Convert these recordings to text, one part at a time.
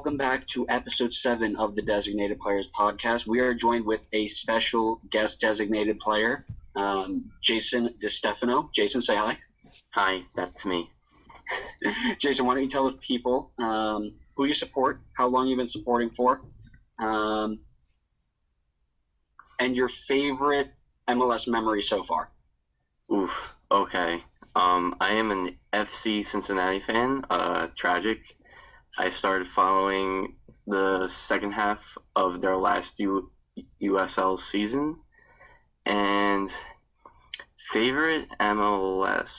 welcome back to episode 7 of the Designated Players podcast. We are joined with a special guest designated player, Jason Distefano. Jason, say hi. Hi, that's me. Jason, why don't you tell the people who you support, how long you've been supporting for, and your favorite MLS memory so far. Oof, okay. I am an FC Cincinnati fan, tragic. I started following the second half of their last USL season. And favorite MLS,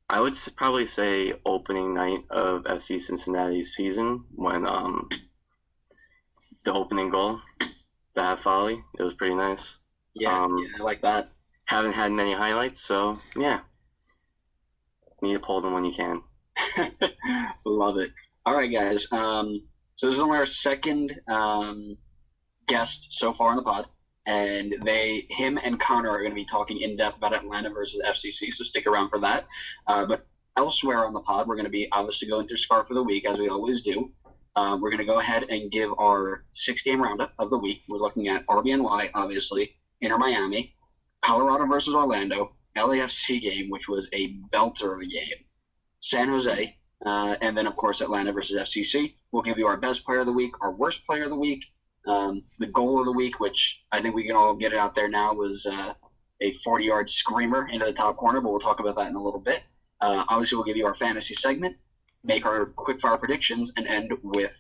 I would probably say opening night of FC Cincinnati's season when the opening goal, the vMIA, it was pretty nice. Yeah, I like that. Haven't had many highlights, so yeah. Need to pull them when you can. Love it. All right, guys. So this is only our second guest so far on the pod, and him and Connor are going to be talking in depth about Atlanta versus FCC. So stick around for that. But elsewhere on the pod, we're going to be obviously going through Scarf of the Week as we always do. We're going to go ahead and give our 6-game roundup of the week. We're looking at RBNY, obviously, Inter Miami, Colorado versus Orlando, LAFC game, which was a belter of a game, San Jose, and then, of course, Atlanta versus FCC. We'll give you our best player of the week, our worst player of the week, the goal of the week, which I think we can all get it out there now, was a 40-yard screamer into the top corner, but we'll talk about that in a little bit. Obviously, we'll give you our fantasy segment, make our quick-fire predictions, and end with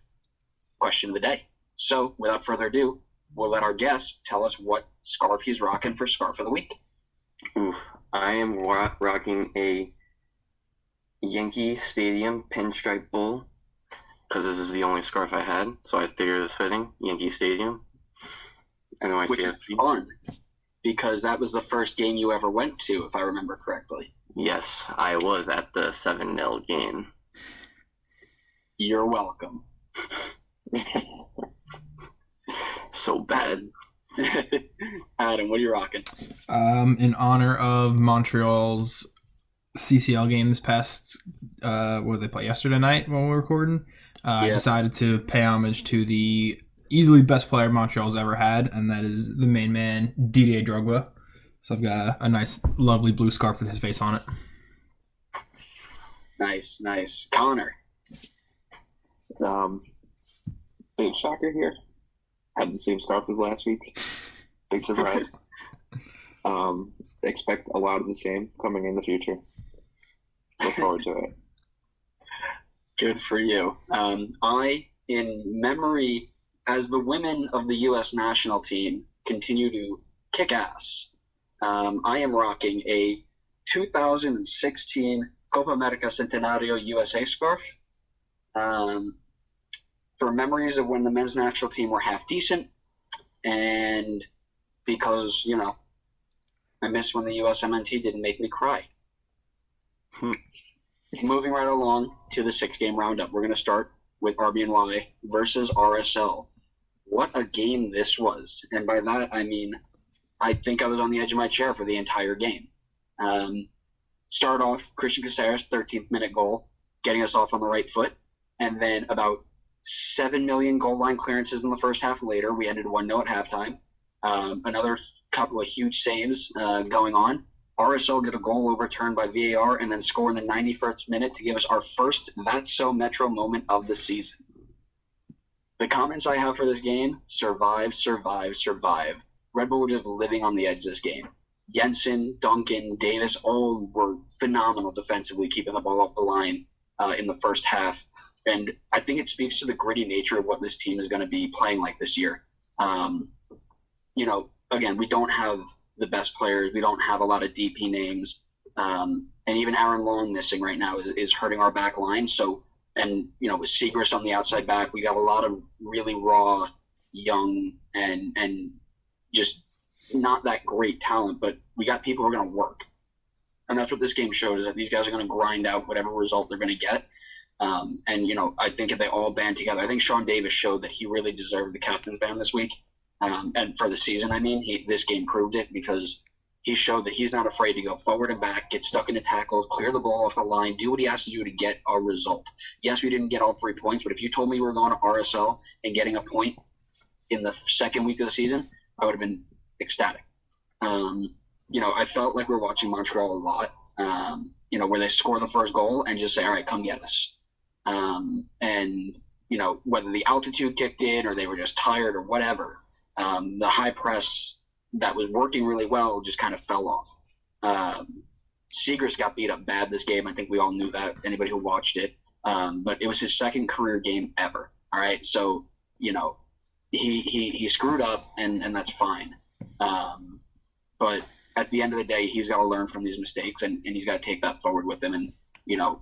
question of the day. So, without further ado, we'll let our guest tell us what scarf he's rocking for Scarf of the Week. Oof, I am rocking a Yankee Stadium pinstripe bull because this is the only scarf I had, so I figured it was fitting. Yankee Stadium. Which is fun, because that was the first game you ever went to, if I remember correctly. Yes, I was at the 7-0 game. You're welcome. So bad. Adam, what are you rocking? In honor of Montreal's CCL game this past, what did they play yesterday night when we were recording? I decided to pay homage to the easily best player Montreal's ever had, and that is the main man, Didier Drogba. So I've got a nice, lovely blue scarf with his face on it. Nice. Connor. Big shocker here. Had the same scarf as last week. Big surprise. Expect a lot of the same coming in the future. Look forward to it. Good for you. I, in memory, as the women of the U.S. national team continue to kick ass, I am rocking a 2016 Copa America Centenario USA scarf. For memories of when the men's national team were half decent, and because, I miss when the USMNT didn't make me cry. Moving right along to the 6-game roundup. We're going to start with RBNY versus RSL. What a game this was. And by that, I mean, I think I was on the edge of my chair for the entire game. Start off, Christian Caceres, 13th minute goal, getting us off on the right foot. And then about 7 million goal line clearances in the first half later, we ended 1-0 at halftime. Another couple of huge saves going on. RSL get a goal overturned by VAR and then score in the 91st minute to give us our first That's So Metro moment of the season. The comments I have for this game: survive. Red Bull were just living on the edge this game. Jensen, Duncan, Davis, all were phenomenal defensively, keeping the ball off the line in the first half. And I think it speaks to the gritty nature of what this team is going to be playing like this year. Again, we don't have the best players. We don't have a lot of DP names. And even Aaron Long missing right now is hurting our back line. So, and, with Segrist on the outside back, we got a lot of really raw, young, and just not that great talent. But we got people who are going to work. And that's what this game showed, is that these guys are going to grind out whatever result they're going to get. I think if they all band together, I think Sean Davis showed that he really deserved the captain's band this week. And for the season, this game proved it, because he showed that he's not afraid to go forward and back, get stuck into tackles, clear the ball off the line, do what he has to do to get a result. Yes, we didn't get all 3 points, but if you told me we were going to RSL and getting a point in the second week of the season, I would have been ecstatic. I felt like we were watching Montreal a lot, where they score the first goal and just say, all right, come get us. Whether the altitude kicked in or they were just tired or whatever, the high press that was working really well just kind of fell off. Segrist got beat up bad this game. I think we all knew that, anybody who watched it. But it was his second career game ever. All right. So, he screwed up and that's fine. But at the end of the day, he's got to learn from these mistakes and he's got to take that forward with him. And,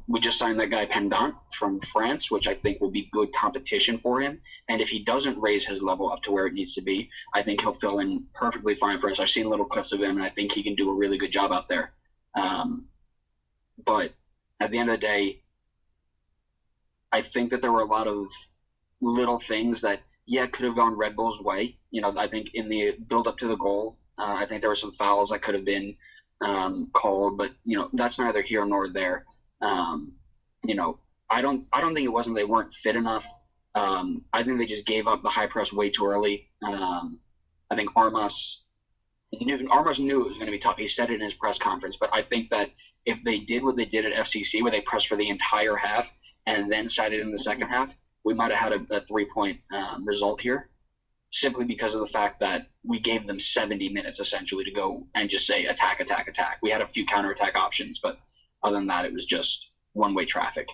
we just signed that guy Pendant from France, which I think will be good competition for him. And if he doesn't raise his level up to where it needs to be, I think he'll fill in perfectly fine for us. I've seen little clips of him, and I think he can do a really good job out there. But at the end of the day, I think that there were a lot of little things that, could have gone Red Bull's way. I think in the build-up to the goal, I think there were some fouls that could have been called, but, that's neither here nor there. I don't think it wasn't they weren't fit enough. I think they just gave up the high press way too early. I think Armas knew it was going to be tough. He said it in his press conference, but I think that if they did what they did at FCC, where they pressed for the entire half and then sat it in the second half, we might have had a 3-point result here, simply because of the fact that we gave them 70 minutes essentially to go and just say attack, attack, attack. We had a few counterattack options, but other than that, it was just one-way traffic.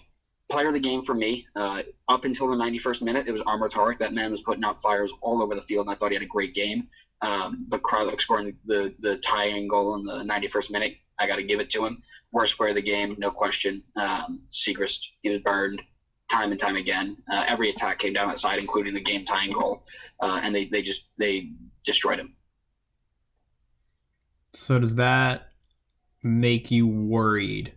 Player of the game for me, up until the 91st minute, it was Armor Tarek. That man was putting out fires all over the field, and I thought he had a great game. But Kralik scoring the tying goal in the 91st minute, I got to give it to him. Worst player of the game, no question. Segrist, he was burned time and time again. Every attack came down that side, including the game-tying goal, and they destroyed him. So does that make you worried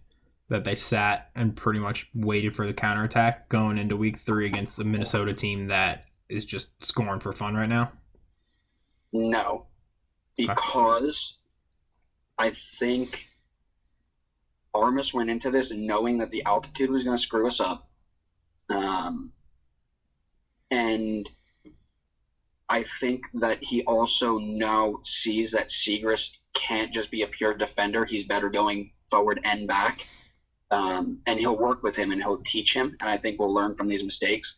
that they sat and pretty much waited for the counterattack going into week 3 against the Minnesota team that is just scoring for fun right now? No, because I think Armas went into this knowing that the altitude was going to screw us up. And I think that he also now sees that Segrist can't just be a pure defender. He's better going forward and back. And he'll work with him and he'll teach him. And I think we'll learn from these mistakes.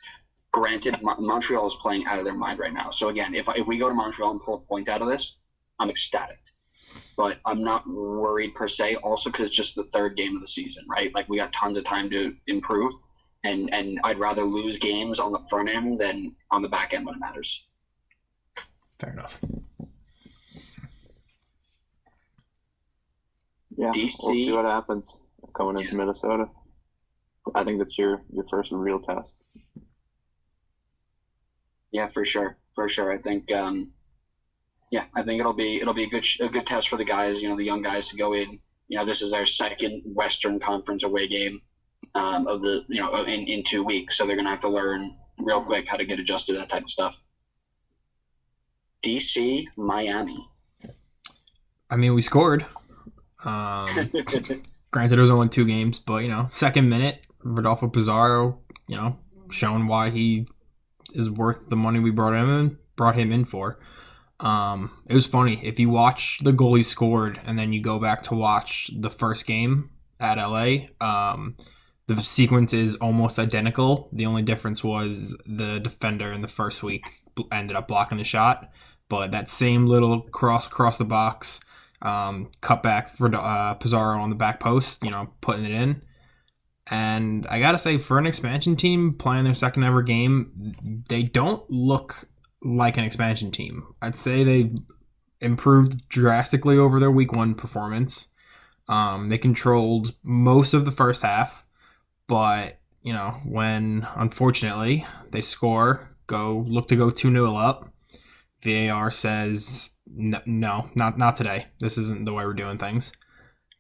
Granted, Montreal is playing out of their mind right now. So again, if we go to Montreal and pull a point out of this, I'm ecstatic. But I'm not worried per se, also because it's just the third game of the season, right? Like, we got tons of time to improve. And I'd rather lose games on the front end than on the back end when it matters. Fair enough. Yeah, DC, we'll see what happens going into Minnesota. I think that's your first real test. Yeah, for sure. I think, I think it'll be a good test for the guys. The young guys to go in. This is their second Western Conference away game of the in 2 weeks, so they're gonna have to learn real quick how to get adjusted to that type of stuff. DC, Miami. I mean, we scored. Granted, it was only 2 games, but second minute, Rodolfo Pizarro, showing why he is worth the money we brought him in for. It was funny. If you watch the goal he scored and then you go back to watch the first game at LA, the sequence is almost identical. The only difference was the defender in the first week ended up blocking the shot, but that same little cross across the box, cut back for Pizarro on the back post, putting it in. And I gotta say, for an expansion team playing their second ever game, they don't look like an expansion team. I'd say they improved drastically over their week 1 performance. They controlled most of the first half, but when unfortunately they look to go 2-0 up, VAR says no, not today. This isn't the way we're doing things.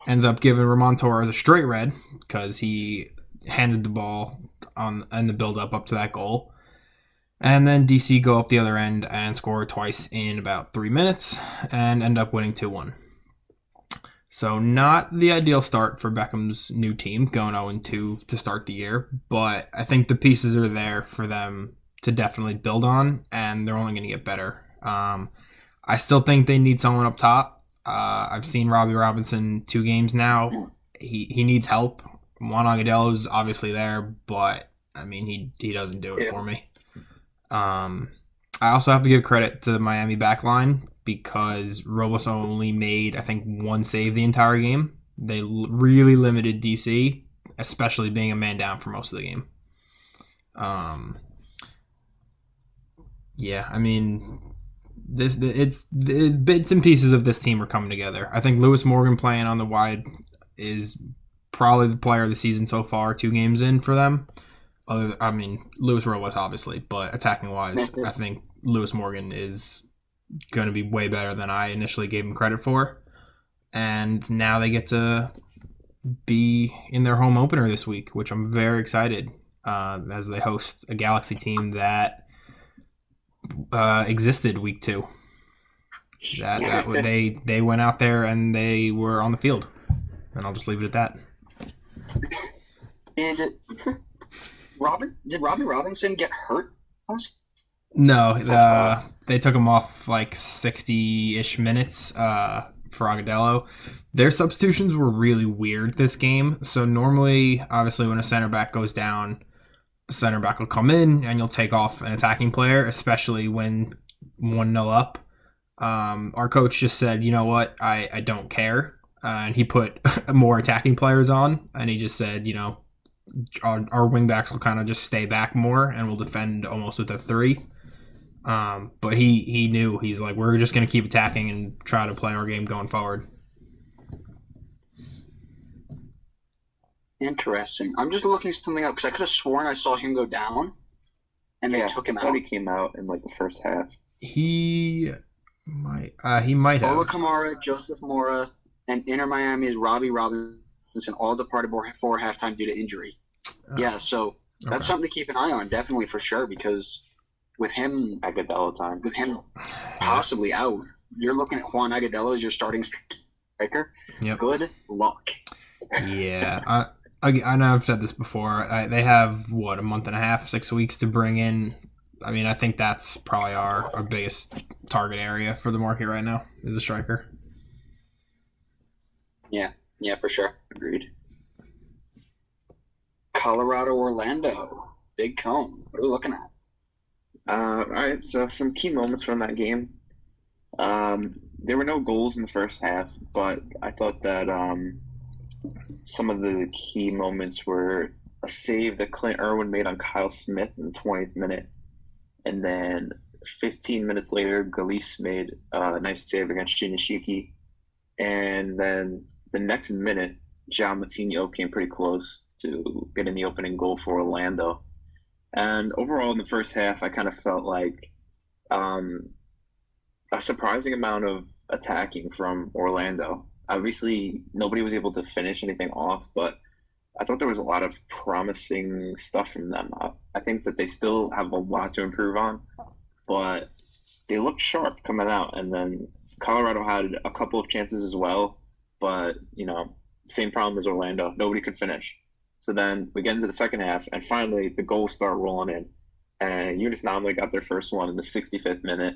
Ends up giving Ramon Torres a straight red because he handed the ball in the build-up up to that goal. And then DC go up the other end and score twice in about 3 minutes and end up winning 2-1. So not the ideal start for Beckham's new team, going 0-2 to start the year, but I think the pieces are there for them to definitely build on, and they're only going to get better. I still think they need someone up top. I've seen Robbie Robinson 2 games now. He needs help. Juan Agadello's obviously there, but I mean he doesn't do it for me. I also have to give credit to the Miami backline because Robles only made, I think, 1 save the entire game. They really limited DC, especially being a man down for most of the game. Yeah, I mean, the bits and pieces of this team are coming together. I think Lewis Morgan playing on the wide is probably the player of the season so far, 2 games in for them. Lewis Robles, obviously, but attacking-wise, I think Lewis Morgan is going to be way better than I initially gave him credit for. And now they get to be in their home opener this week, which I'm very excited as they host a Galaxy team that existed week 2. They went out there and they were on the field. And I'll just leave it at that. And did Robbie Robinson get hurt? No, they took him off like 60-ish minutes for Agadello. Their substitutions were really weird this game. So normally, obviously, when a center back goes down, a center back will come in and you'll take off an attacking player, especially when 1-0 up. Our coach just said, you know what, I don't care. And he put more attacking players on, and he just said, you know, our wingbacks will kind of just stay back more and we'll defend almost with a 3. But he knew, he's like, we're just going to keep attacking and try to play our game going forward. Interesting. I'm just looking something up because I could have sworn I saw him go down and they took him out. He came out in like the first half. He might have. Ola Kamara, Joseph Mora, and Inter Miami's Robbie Robinson all departed before halftime due to injury. So that's something to keep an eye on, definitely for sure, because with him possibly out, you're looking at Juan Agadello as your starting striker. Yep. Good luck. Yeah, I know I've said this before. They have, a month and a half, 6 weeks to bring in. I mean, I think that's probably our biggest target area for the market right now is a striker. Yeah, for sure. Agreed. Colorado, Orlando. Big Cone. What are we looking at? All right, so some key moments from that game. There were no goals in the first half, but I thought that some of the key moments were a save that Clint Irwin made on Kyle Smith in the 20th minute. And then 15 minutes later, Galice made a nice save against Shinishiki. And then the next minute, João Moutinho came pretty close to getting the opening goal for Orlando. And overall, in the first half, I kind of felt like a surprising amount of attacking from Orlando. Obviously, nobody was able to finish anything off, but I thought there was a lot of promising stuff from them. I think that they still have a lot to improve on, but they looked sharp coming out. And then Colorado had a couple of chances as well, but, same problem as Orlando. Nobody could finish. So then we get into the second half, and finally the goals start rolling in. And Eunice Namli got their first one in the 65th minute.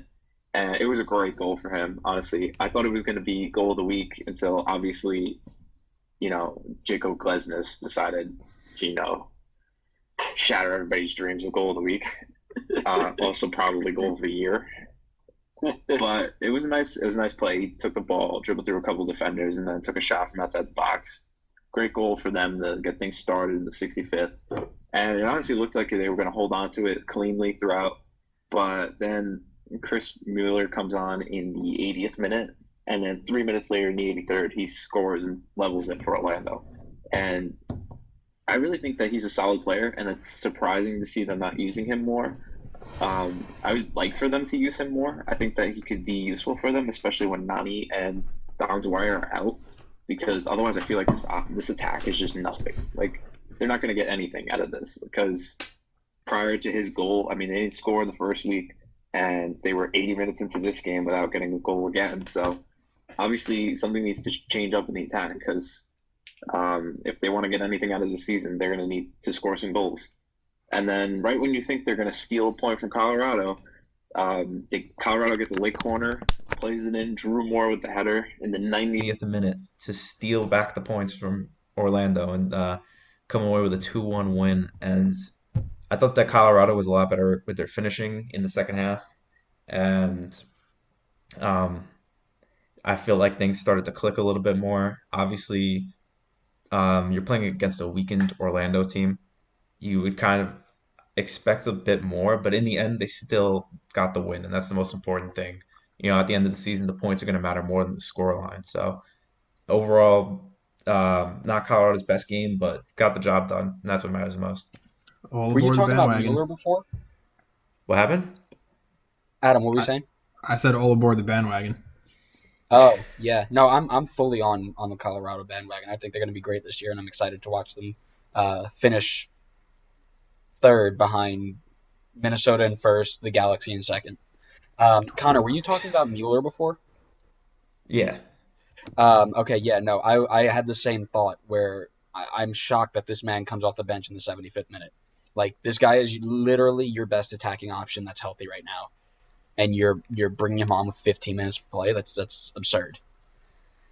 And it was a great goal for him, honestly. I thought it was going to be goal of the week until, obviously, Jacob Glesnes decided to, shatter everybody's dreams of goal of the week. Also probably goal of the year. But it was a nice play. He took the ball, dribbled through a couple of defenders, and then took a shot from outside the box. Great goal for them to get things started in the 65th. And it honestly looked like they were going to hold on to it cleanly throughout. But then Chris Mueller comes on in the 80th minute. And then 3 minutes later in the 83rd, he scores and levels it for Orlando. And I really think that he's a solid player, and it's surprising to see them not using him more. I would like for them to use him more. I think that he could be useful for them, especially when Nani and Don Dwyer are out, because otherwise I feel like this attack is just nothing. Like, they're not going to get anything out of this, because prior to his goal, they didn't score the first week, and they were 80 minutes into this game without getting a goal again. So obviously something needs to change up in the attack because if they want to get anything out of the season, they're going to need to score some goals. And then right when you think they're going to steal a point from Colorado, Colorado gets a late corner, plays it in. Drew Moore with the header in the 90th minute to steal back the points from Orlando and come away with a 2-1 win. And I thought that Colorado was a lot better with their finishing in the second half. And I feel like things started to click a little bit more. Obviously, you're playing against a weakened Orlando team. You would kind of expect a bit more, but in the end, they still got the win, and that's the most important thing. At the end of the season, the points are going to matter more than the scoreline. So overall, not Colorado's best game, but got the job done, and that's what matters the most. All Were you aboard the talking about bandwagon. Mueller before? What happened? Adam, what were you saying? I said all aboard the bandwagon. Oh, yeah. No, I'm fully on the Colorado bandwagon. I think they're going to be great this year, and I'm excited to watch them finish third behind Minnesota in first, the Galaxy in second. Connor, were you talking about Mueller before? Yeah. Okay, yeah, no, I had the same thought where I'm shocked that this man comes off the bench in the 75th minute. Like, this guy is literally your best attacking option that's healthy right now, and you're bringing him on with 15 minutes to play. That's absurd.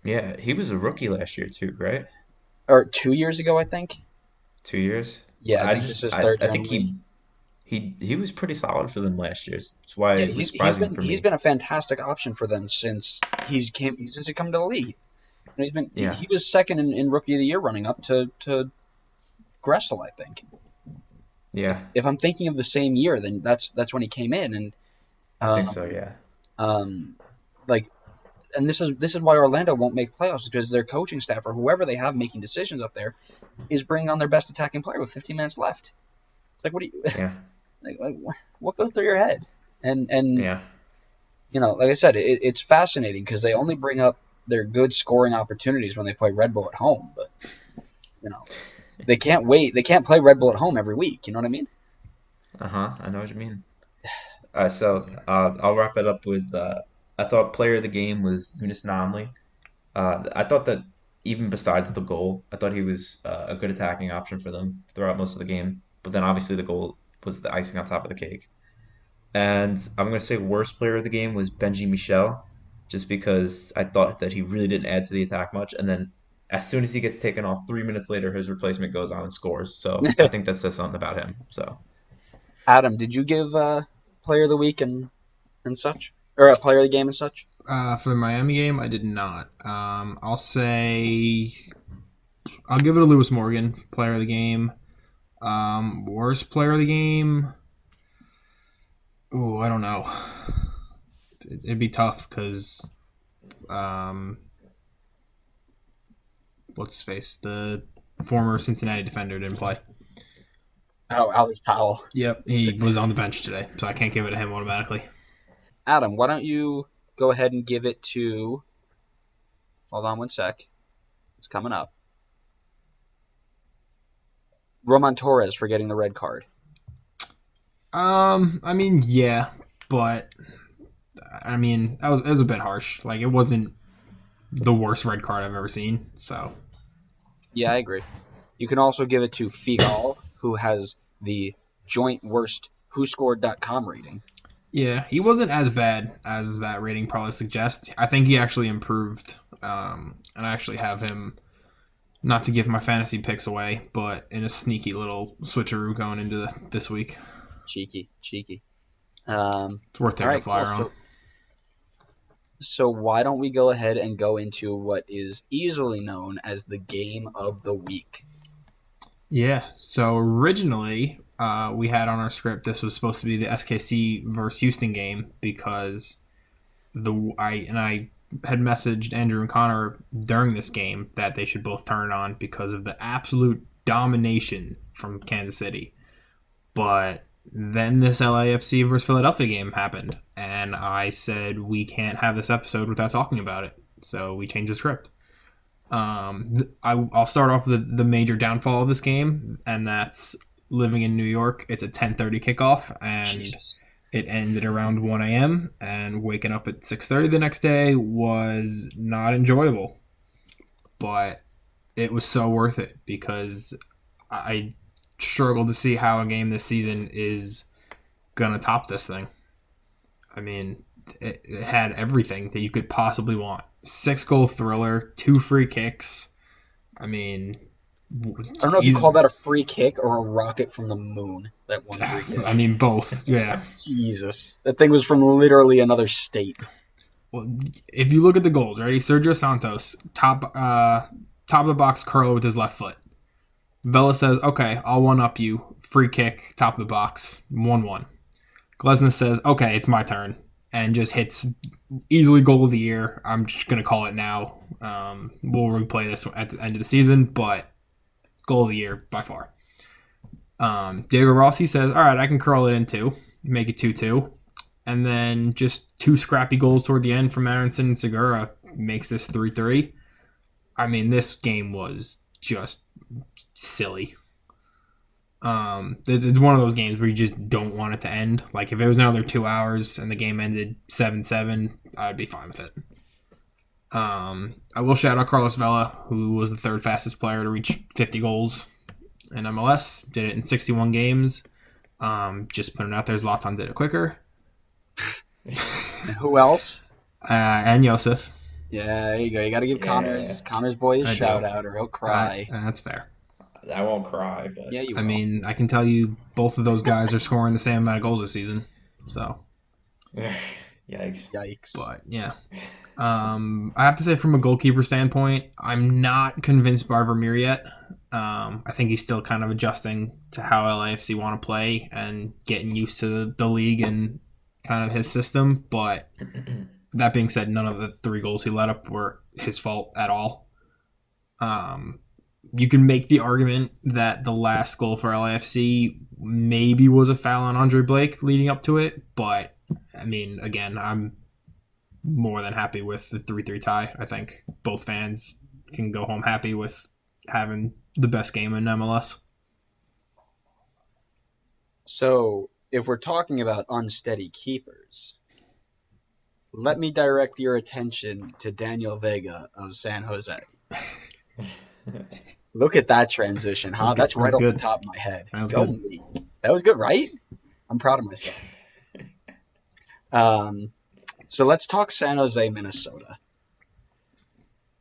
Yeah, he was a rookie last year too, right? Or 2 years ago, I think. 2 years? Yeah, I think this is his third I year in think the league. he was pretty solid for them last year. That's why Yeah, it was surprising for me. he's been a fantastic option for them since he come to the league. And he was second in rookie of the year running up to Gressel, I think. Yeah, If I'm thinking of the same year, then that's when he came in, and I think so. Yeah. And this is why Orlando won't make playoffs, because their coaching staff or whoever they have making decisions up there is bringing on their best attacking player with 15 minutes left. It's like, what do you? Yeah. like, what goes through your head? And Yeah. like I said, it's fascinating because they only bring up their good scoring opportunities when they play Red Bull at home, but they can't wait. They can't play Red Bull at home every week. You know what I mean? I know what you mean. So I'll wrap it up with I thought player of the game was Eunice Nomley. I thought that even besides the goal, I thought he was a good attacking option for them throughout most of the game. But then obviously the goal was the icing on top of the cake. And I'm going to say worst player of the game was Benji Michel, just because I thought that he really didn't add to the attack much. And then as soon as he gets taken off, 3 minutes later, his replacement goes on and scores. So I think that says something about him. So, Adam, did you give player of the week and such, or a player of the game and such? For the Miami game, I did not. I'll give it to Lewis Morgan, player of the game. Worst player of the game. Oh, I don't know. It'd be tough because, what's his face? The former Cincinnati defender didn't play. Oh, Alice Powell. Yep, he was on the bench today, so I can't give it to him automatically. Adam, why don't you go ahead and give it to... Hold on one sec. It's coming up. Roman Torres for getting the red card. I mean, yeah, but I mean, it was a bit harsh. Like, it wasn't the worst red card I've ever seen. So, yeah, I agree. You can also give it to Figal, who has the joint worst WhoScored.com rating. Yeah, he wasn't as bad as that rating probably suggests. I think he actually improved, and I actually have him. Not to give my fantasy picks away, but in a sneaky little switcheroo going into this week. Cheeky. It's worth taking a flyer on. So why don't we go ahead and go into what is easily known as the game of the week? Yeah, so originally we had on our script this was supposed to be the SKC versus Houston game because I had messaged Andrew and Connor during this game that they should both turn it on because of the absolute domination from Kansas City. But then this LAFC versus Philadelphia game happened, and I said we can't have this episode without talking about it. So we changed the script. I'll start off with the major downfall of this game, and that's living in New York. It's a 10:30 kickoff, and Jesus. It ended around 1 a.m. and waking up at 6:30 the next day was not enjoyable. But it was so worth it because I struggle to see how a game this season is going to top this thing. I mean, it had everything that you could possibly want. 6-goal thriller, 2 free kicks. I mean, I don't know if you call that a free kick or a rocket from the moon, that one free kick. I mean, both, yeah. Jesus. That thing was from literally another state. Well, if you look at the goals, ready? Sergio Santos, top of the box curler with his left foot. Vela says, okay, I'll one-up you. Free kick, top of the box, 1-1. Glesnes says, okay, it's my turn. And just hits easily goal of the year. I'm just going to call it now. We'll replay this at the end of the season, but goal of the year by far. Diego Rossi says, all right, I can curl it in 2, make it 2-2. And then just 2 scrappy goals toward the end from Aronson and Segura makes this 3-3. I mean, this game was just silly. It's one of those games where you just don't want it to end. Like, if it was another 2 hours and the game ended 7-7, I'd be fine with it. I will shout out Carlos Vela, who was the 3rd fastest player to reach 50 goals in MLS. Did it in 61 games. Just putting it out there, Zlatan did it quicker. Who else? And Josef. Yeah, there you go. You got to give Connor's boy a shout out, or he'll cry. That's fair. I won't cry, but yeah, you will. I mean, I can tell you both of those guys are scoring the same amount of goals this season. So, yikes. But yeah, I have to say, from a goalkeeper standpoint, I'm not convinced by Vermeer yet. I think he's still kind of adjusting to how LAFC want to play and getting used to the league and kind of his system. But that being said, none of the 3 goals he let up were his fault at all. You can make the argument that the last goal for LAFC maybe was a foul on Andre Blake leading up to it, but I mean, again, I'm more than happy with the 3-3 tie. I think both fans can go home happy with having the best game in MLS. So, if we're talking about unsteady keepers, let me direct your attention to Daniel Vega of San Jose. Look at that transition, huh? That's right off the top of my head. That was good. That was good, right? I'm proud of myself. So let's talk San Jose, Minnesota.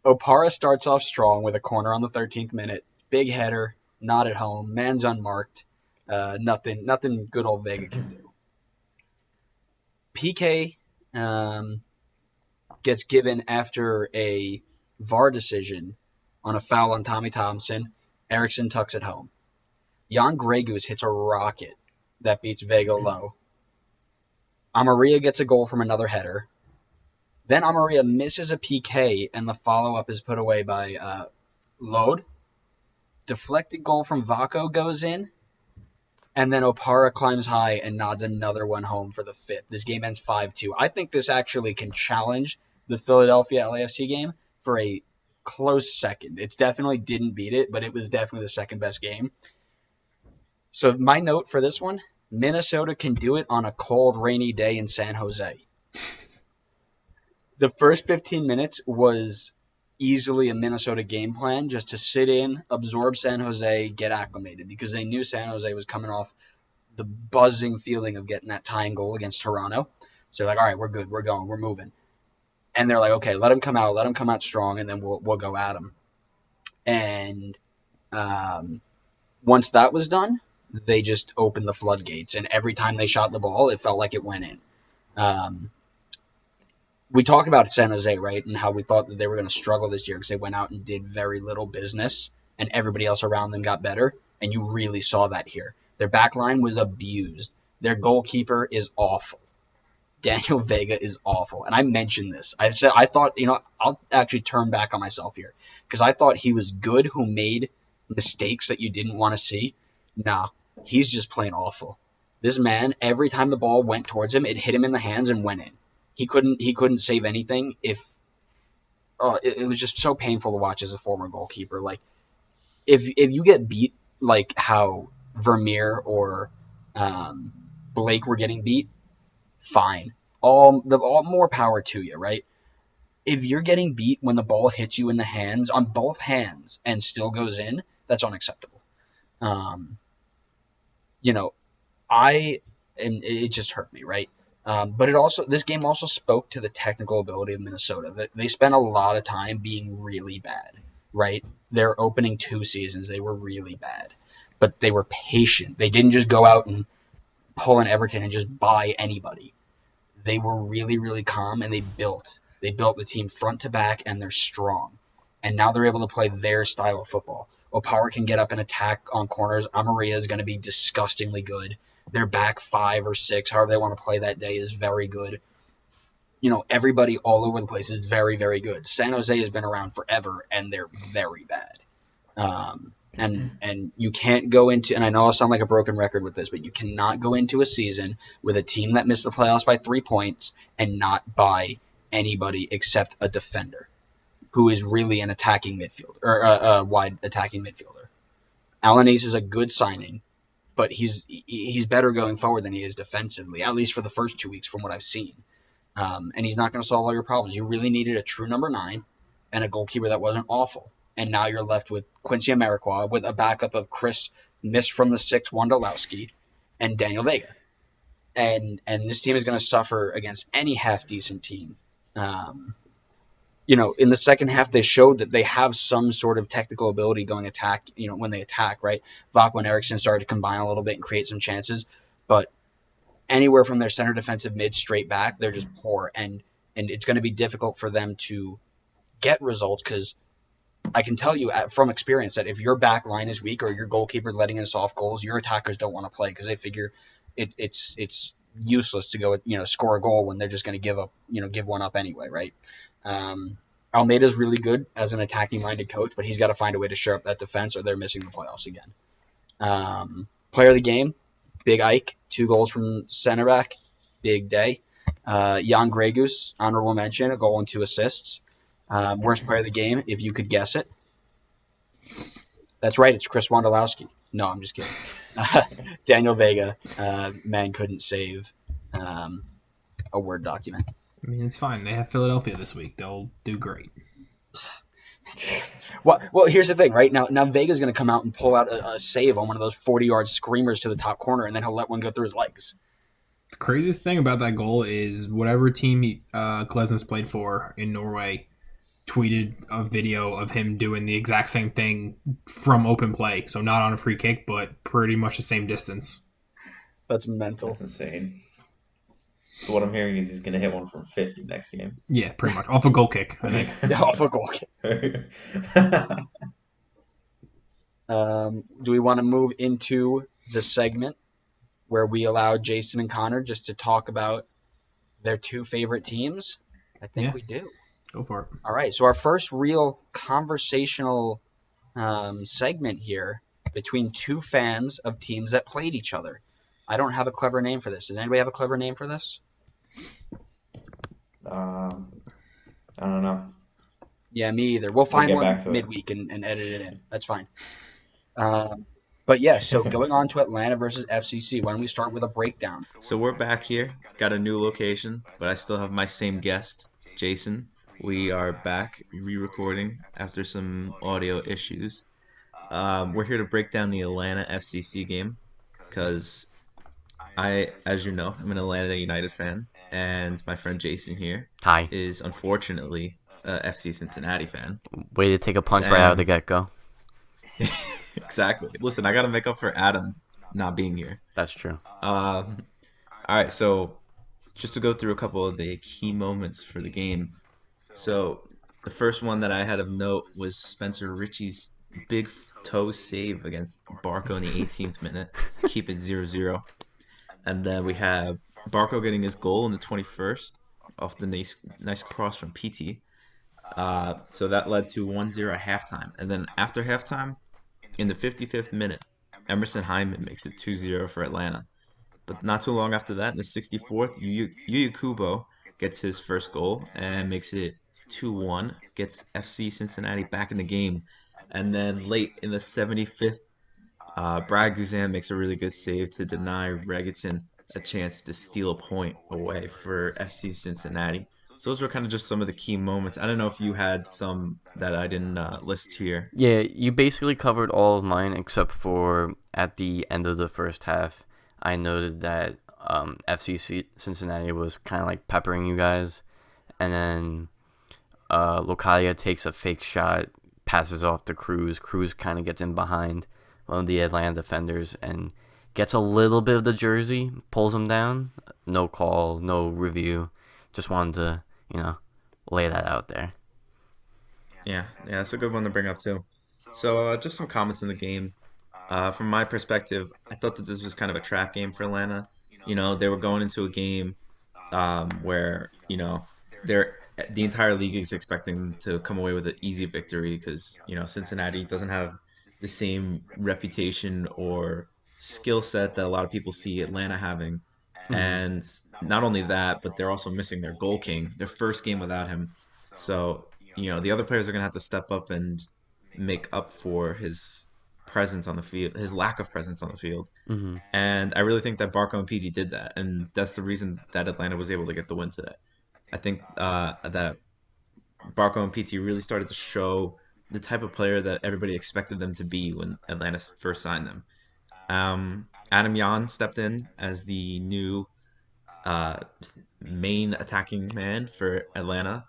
Opara starts off strong with a corner on the 13th minute. Big header, not at home. Man's unmarked. Nothing good old Vega can do. PK gets given after a VAR decision on a foul on Tommy Thompson. Eriksson tucks it home. Jan Gregus hits a rocket that beats Vega low. Amaria gets a goal from another header. Then Amaria misses a PK, and the follow-up is put away by Lode. Deflected goal from Vaco goes in. And then Opara climbs high and nods another one home for the 5th. This game ends 5-2. I think this actually can challenge the Philadelphia LAFC game for a close second. It definitely didn't beat it, but it was definitely the second best game. So my note for this one, Minnesota can do it on a cold, rainy day in San Jose. The first 15 minutes was easily a Minnesota game plan, just to sit in, absorb San Jose, get acclimated, because they knew San Jose was coming off the buzzing feeling of getting that tying goal against Toronto. So they're like, all right, we're good, we're going, we're moving. And they're like, okay, let him come out strong, and then we'll go at him. And once that was done, they just opened the floodgates, and every time they shot the ball, it felt like it went in. We talked about San Jose, right, and how we thought that they were going to struggle this year because they went out and did very little business, and everybody else around them got better, and you really saw that here. Their back line was abused. Their goalkeeper is awful. Daniel Vega is awful. And I mentioned this. I thought, I'll actually turn back on myself here, because I thought he was good who made mistakes that you didn't want to see. Nah, he's just plain awful. This man, every time the ball went towards him, it hit him in the hands and went in. He couldn't save anything. It was just so painful to watch as a former goalkeeper. Like, if you get beat like how Vermeer or Blake were getting beat, fine. All more power to you, right? If you're getting beat when the ball hits you in the hands, on both hands, and still goes in, that's unacceptable. And it just hurt me, right? But this game also spoke to the technical ability of Minnesota. They spent a lot of time being really bad, right? Their opening 2 seasons, they were really bad, but they were patient. They didn't just go out and pull an Everton and just buy anybody. They were really, really calm, and they built the team front to back, and they're strong. And now they're able to play their style of football. Opower can get up and attack on corners. Amaria is going to be disgustingly good. Their back 5 or 6, however they want to play that day, is very good. Everybody all over the place is very, very good. San Jose has been around forever, and they're very bad. And you can't go into, and I know I sound like a broken record with this, but you cannot go into a season with a team that missed the playoffs by 3 points and not buy anybody except a defender who is really an attacking midfielder, or a wide attacking midfielder. Alanis is a good signing, but he's better going forward than he is defensively, at least for the first 2 weeks from what I've seen. And he's not going to solve all your problems. You really needed a true number 9 and a goalkeeper that wasn't awful. And now you're left with Quincy Amarikwa with a backup of Chris missed from the 6 Wondolowski and Daniel Vega. And this team is going to suffer against any half-decent team. In the second half, they showed that they have some sort of technical ability going attack, when they attack, right? Vakwa and Eriksson started to combine a little bit and create some chances. But anywhere from their center defensive mid straight back, they're just poor. And it's going to be difficult for them to get results because I can tell you from experience that if your back line is weak or your goalkeeper letting in soft goals, your attackers don't want to play because they figure it's useless to go score a goal when they're just going to give one up anyway, right? Almeida's really good as an attacking-minded coach, but he's got to find a way to shore up that defense or they're missing the playoffs again. Player of the game, Big Ike, 2 goals from center back, big day. Jan Gregus, honorable mention, a goal and 2 assists. Worst player of the game, if you could guess it. That's right, it's Chris Wondolowski. No, I'm just kidding. Daniel Vega, man couldn't save a Word document. I mean, it's fine. They have Philadelphia this week. They'll do great. Well, here's the thing, right? Now Vega's going to come out and pull out a save on one of those 40-yard screamers to the top corner, and then he'll let one go through his legs. The craziest thing about that goal is whatever team Glesnes played for in Norway tweeted a video of him doing the exact same thing from open play. So not on a free kick, but pretty much the same distance. That's mental. That's insane. So what I'm hearing is he's going to hit one from 50 next game. Yeah, pretty much. Off a goal kick, I think. Yeah, off a goal kick. Do we want to move into the segment where we allow Jason and Connor just to talk about their 2 favorite teams? I think we do. Go for it. All right, so our first real conversational segment here between 2 fans of teams that played each other. I don't have a clever name for this. Does anybody have a clever name for this? I don't know. Yeah, me either. We'll find one midweek and edit it in. That's fine. But yeah, so going on to Atlanta versus FCC, why don't we start with a breakdown? So we're back here. Got a new location, but I still have my same guest, Jason. We are back re-recording after some audio issues. We're here to break down the Atlanta FCC game because as you know, I'm an Atlanta United fan, and my friend Jason here is unfortunately a FC Cincinnati fan. Way to take a punch right out of the get-go. Exactly. Listen, I got to make up for Adam not being here. That's true. All right, so just to go through a couple of the key moments for the game. So the first one that I had of note was Spencer Ritchie's big toe save against Barco in the 18th minute to keep it 0-0. And then we have Barco getting his goal in the 21st off the nice cross from PT. So that led to 1-0 at halftime. And then after halftime, in the 55th minute, Emerson Hyman makes it 2-0 for Atlanta. But not too long after that, in the 64th, Yuya Kubo gets his first goal and makes it 2-1, gets FC Cincinnati back in the game. And then late in the 75th, Brad Guzan makes a really good save to deny Regaton a chance to steal a point away for FC Cincinnati. So those were kind of just some of the key moments. I don't know if you had some that I didn't list here. Yeah, you basically covered all of mine except for at the end of the first half. I noted that FCC Cincinnati was kind of like peppering you guys, and then Locadia takes a fake shot, passes off to Cruz. Cruz kind of gets in behind one of the Atlanta defenders and gets a little bit of the jersey, pulls him down. No call, no review. Just wanted to, lay that out there. Yeah, that's a good one to bring up too. So just some comments in the game. From my perspective, I thought that this was kind of a trap game for Atlanta. They were going into a game where, the entire league is expecting them to come away with an easy victory because, Cincinnati doesn't have the same reputation or skill set that a lot of people see Atlanta having. And not only that, but they're also missing their goal king, their first game without him. So, the other players are going to have to step up and make up for his presence on the field, his lack of presence on the field. And I really think that Barco and Petey did that. And that's the reason that Atlanta was able to get the win today. I think that Barco and Petey really started to show the type of player that everybody expected them to be when Atlanta first signed them. Adam Yan stepped in as the new main attacking man for Atlanta.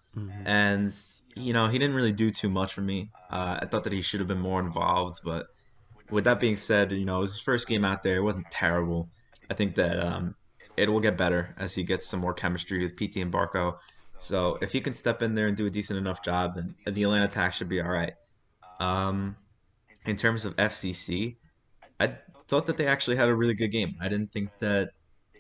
And, he didn't really do too much for me. I thought that he should have been more involved. But with that being said, it was his first game out there. It wasn't terrible. I think that it will get better as he gets some more chemistry with PT and Barco. So if he can step in there and do a decent enough job, then the Atlanta attack should be all right. In terms of FCC, I thought that they actually had a really good game. I didn't think that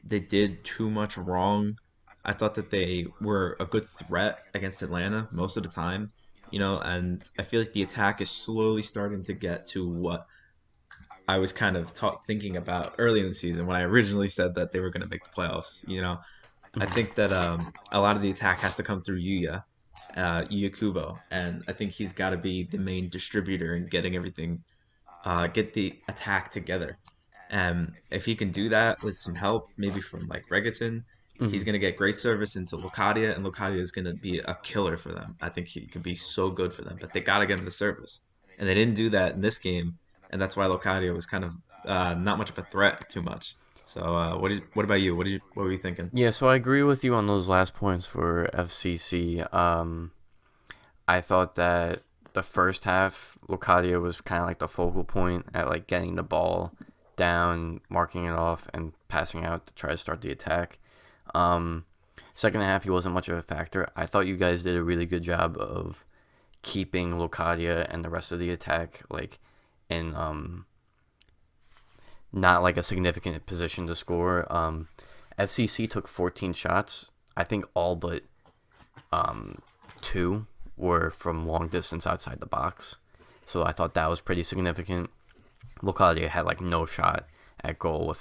they did too much wrong. I thought that they were a good threat against Atlanta most of the time, and I feel like the attack is slowly starting to get to what I was kind of thinking about early in the season when I originally said that they were going to make the playoffs. I think that a lot of the attack has to come through Yuya Kubo, and I think he's got to be the main distributor in getting everything, get the attack together. And if he can do that with some help, maybe from like Regaton, he's going to get great service into Locadia, and Locadia is going to be a killer for them. I think he could be so good for them, but they got to get him the service. And they didn't do that in this game, and that's why Locadia was kind of not much of a threat too much. So what about you? What were you thinking? Yeah, so I agree with you on those last points for FCC. I thought that the first half, Locadia was kind of like the focal point at like getting the ball down, marking it off, and passing out to try to start the attack. Second half, he wasn't much of a factor. I thought you guys did a really good job of keeping Locadia and the rest of the attack like in not like a significant position to score. FCC took 14 shots. I think all but 2 were from long distance outside the box. So I thought that was pretty significant. Locadia had like no shot at goal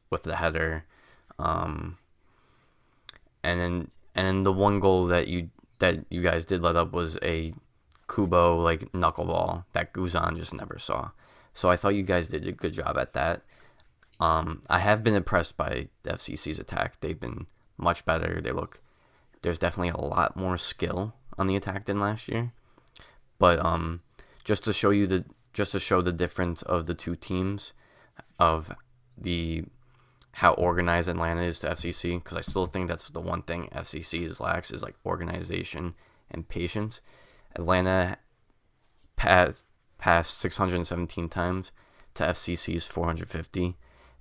with the header. And then the one goal that you guys did let up was a Kubo like knuckleball that Guzan just never saw. So I thought you guys did a good job at that. I have been impressed by the FCC's attack. They've been much better. There's definitely a lot more skill on the attack than last year. But just to show the difference of the two teams, of how organized Atlanta is to FCC, because I still think that's the one thing FCC lacks is like organization and patience. Atlanta passed 617 times to FCC's 450,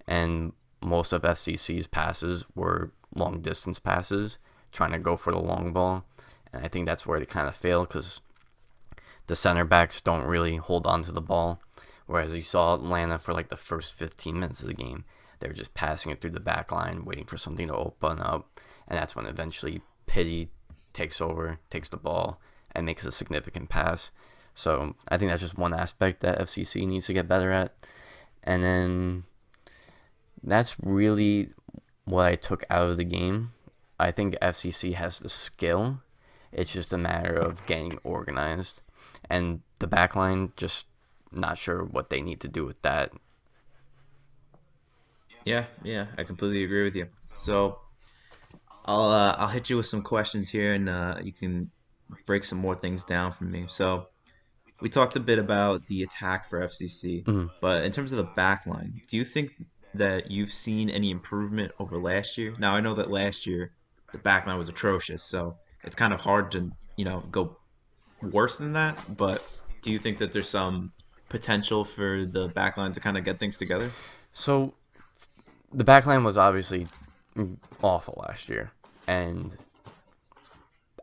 and most of FCC's passes were long distance passes, trying to go for the long ball, and I think that's where they kind of fail because the center backs don't really hold on to the ball, whereas you saw Atlanta for like the first 15 minutes of the game, they were just passing it through the back line, waiting for something to open up, and that's when eventually Pity takes the ball, and makes a significant pass. So I think that's just one aspect that FCC needs to get better at. And then that's really what I took out of the game. I think FCC has the skill. It's just a matter of getting organized. And the backline, just not sure what they need to do with that. Yeah, I completely agree with you. So I'll hit you with some questions here, and you can break some more things down for me. So we talked a bit about the attack for FCC, Mhm. but in terms of the back line, do you think that you've seen any improvement over last year? Now I know that last year the back line was atrocious, so it's kind of hard to go worse than that. But do you think that there's some potential for the back line to kind of get things together? So the backline was obviously awful last year, and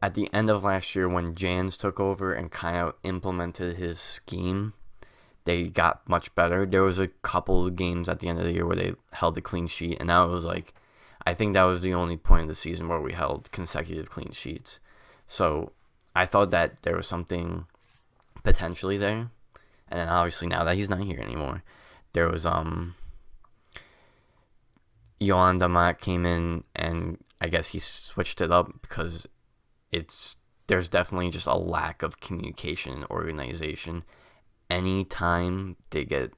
at the end of last year when Jans took over and kind of implemented his scheme, they got much better. There was a couple of games at the end of the year where they held a clean sheet, and that was like, I think that was the only point of the season where we held consecutive clean sheets. So I thought that there was something potentially there, and then obviously now that he's not here anymore, there was Yohan Damat came in, and I guess he switched it up because it's there's definitely just a lack of communication and organization. Anytime they get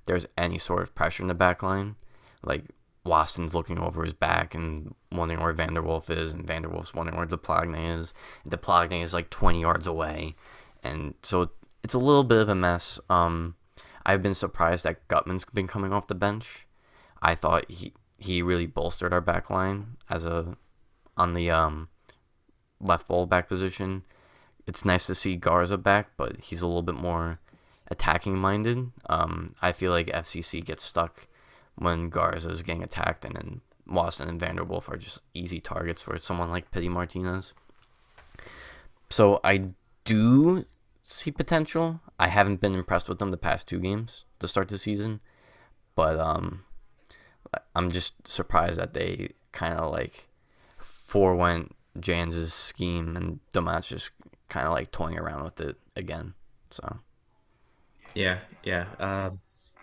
there's any sort of pressure in the back line, like Waston's looking over his back and wondering where Vanderwolf is, and Vanderwolf's wondering where DePlagne is. DePlagne is like 20 yards away, and so it's a little bit of a mess. I've been surprised that Gutman's been coming off the bench. I thought he really bolstered our back line as a on the left ball back position. It's nice to see Garza back, but he's a little bit more attacking minded. I feel like FCC gets stuck when Garza is getting attacked, and then Watson and Vanderwolf are just easy targets for someone like Pity Martinez. So I do see potential. I haven't been impressed with them the past two games to start the season, but I'm just surprised that they kind of like forewent Jans's scheme, and Damat's just kind of like toying around with it again. So Yeah.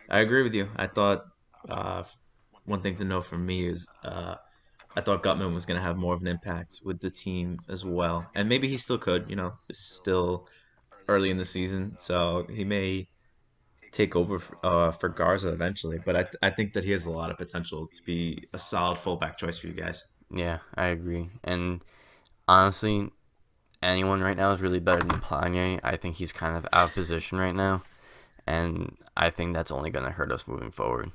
I agree with you. I thought uh, one thing to know from me is I thought Gutman was going to have more of an impact with the team as well, and maybe he still could. It's still early in the season, so he may take over for Garza eventually. But I think that he has a lot of potential to be a solid fullback choice for you guys. yeah, I agree. And honestly, anyone right now is really better than Planier. I think he's kind of out of position right now, and I think that's only going to hurt us moving forward.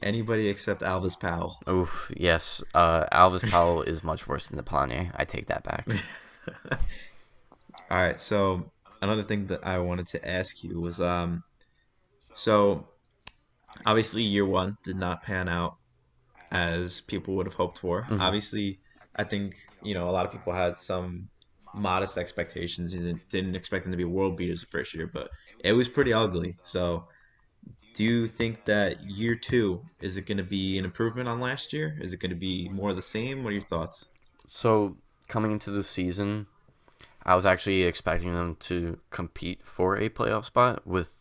Anybody except Alvis Powell. Oof, yes. Alvis Powell is much worse than the Planier. I take that back. All right, so another thing that I wanted to ask you was so obviously year one did not pan out as people would have hoped for. Mhm. Obviously, I think, a lot of people had some modest expectations and didn't expect them to be world beaters the first year, but it was pretty ugly. So, do you think that year two, is it going to be an improvement on last year? Is it going to be more of the same? What are your thoughts? So, coming into the season, I was actually expecting them to compete for a playoff spot with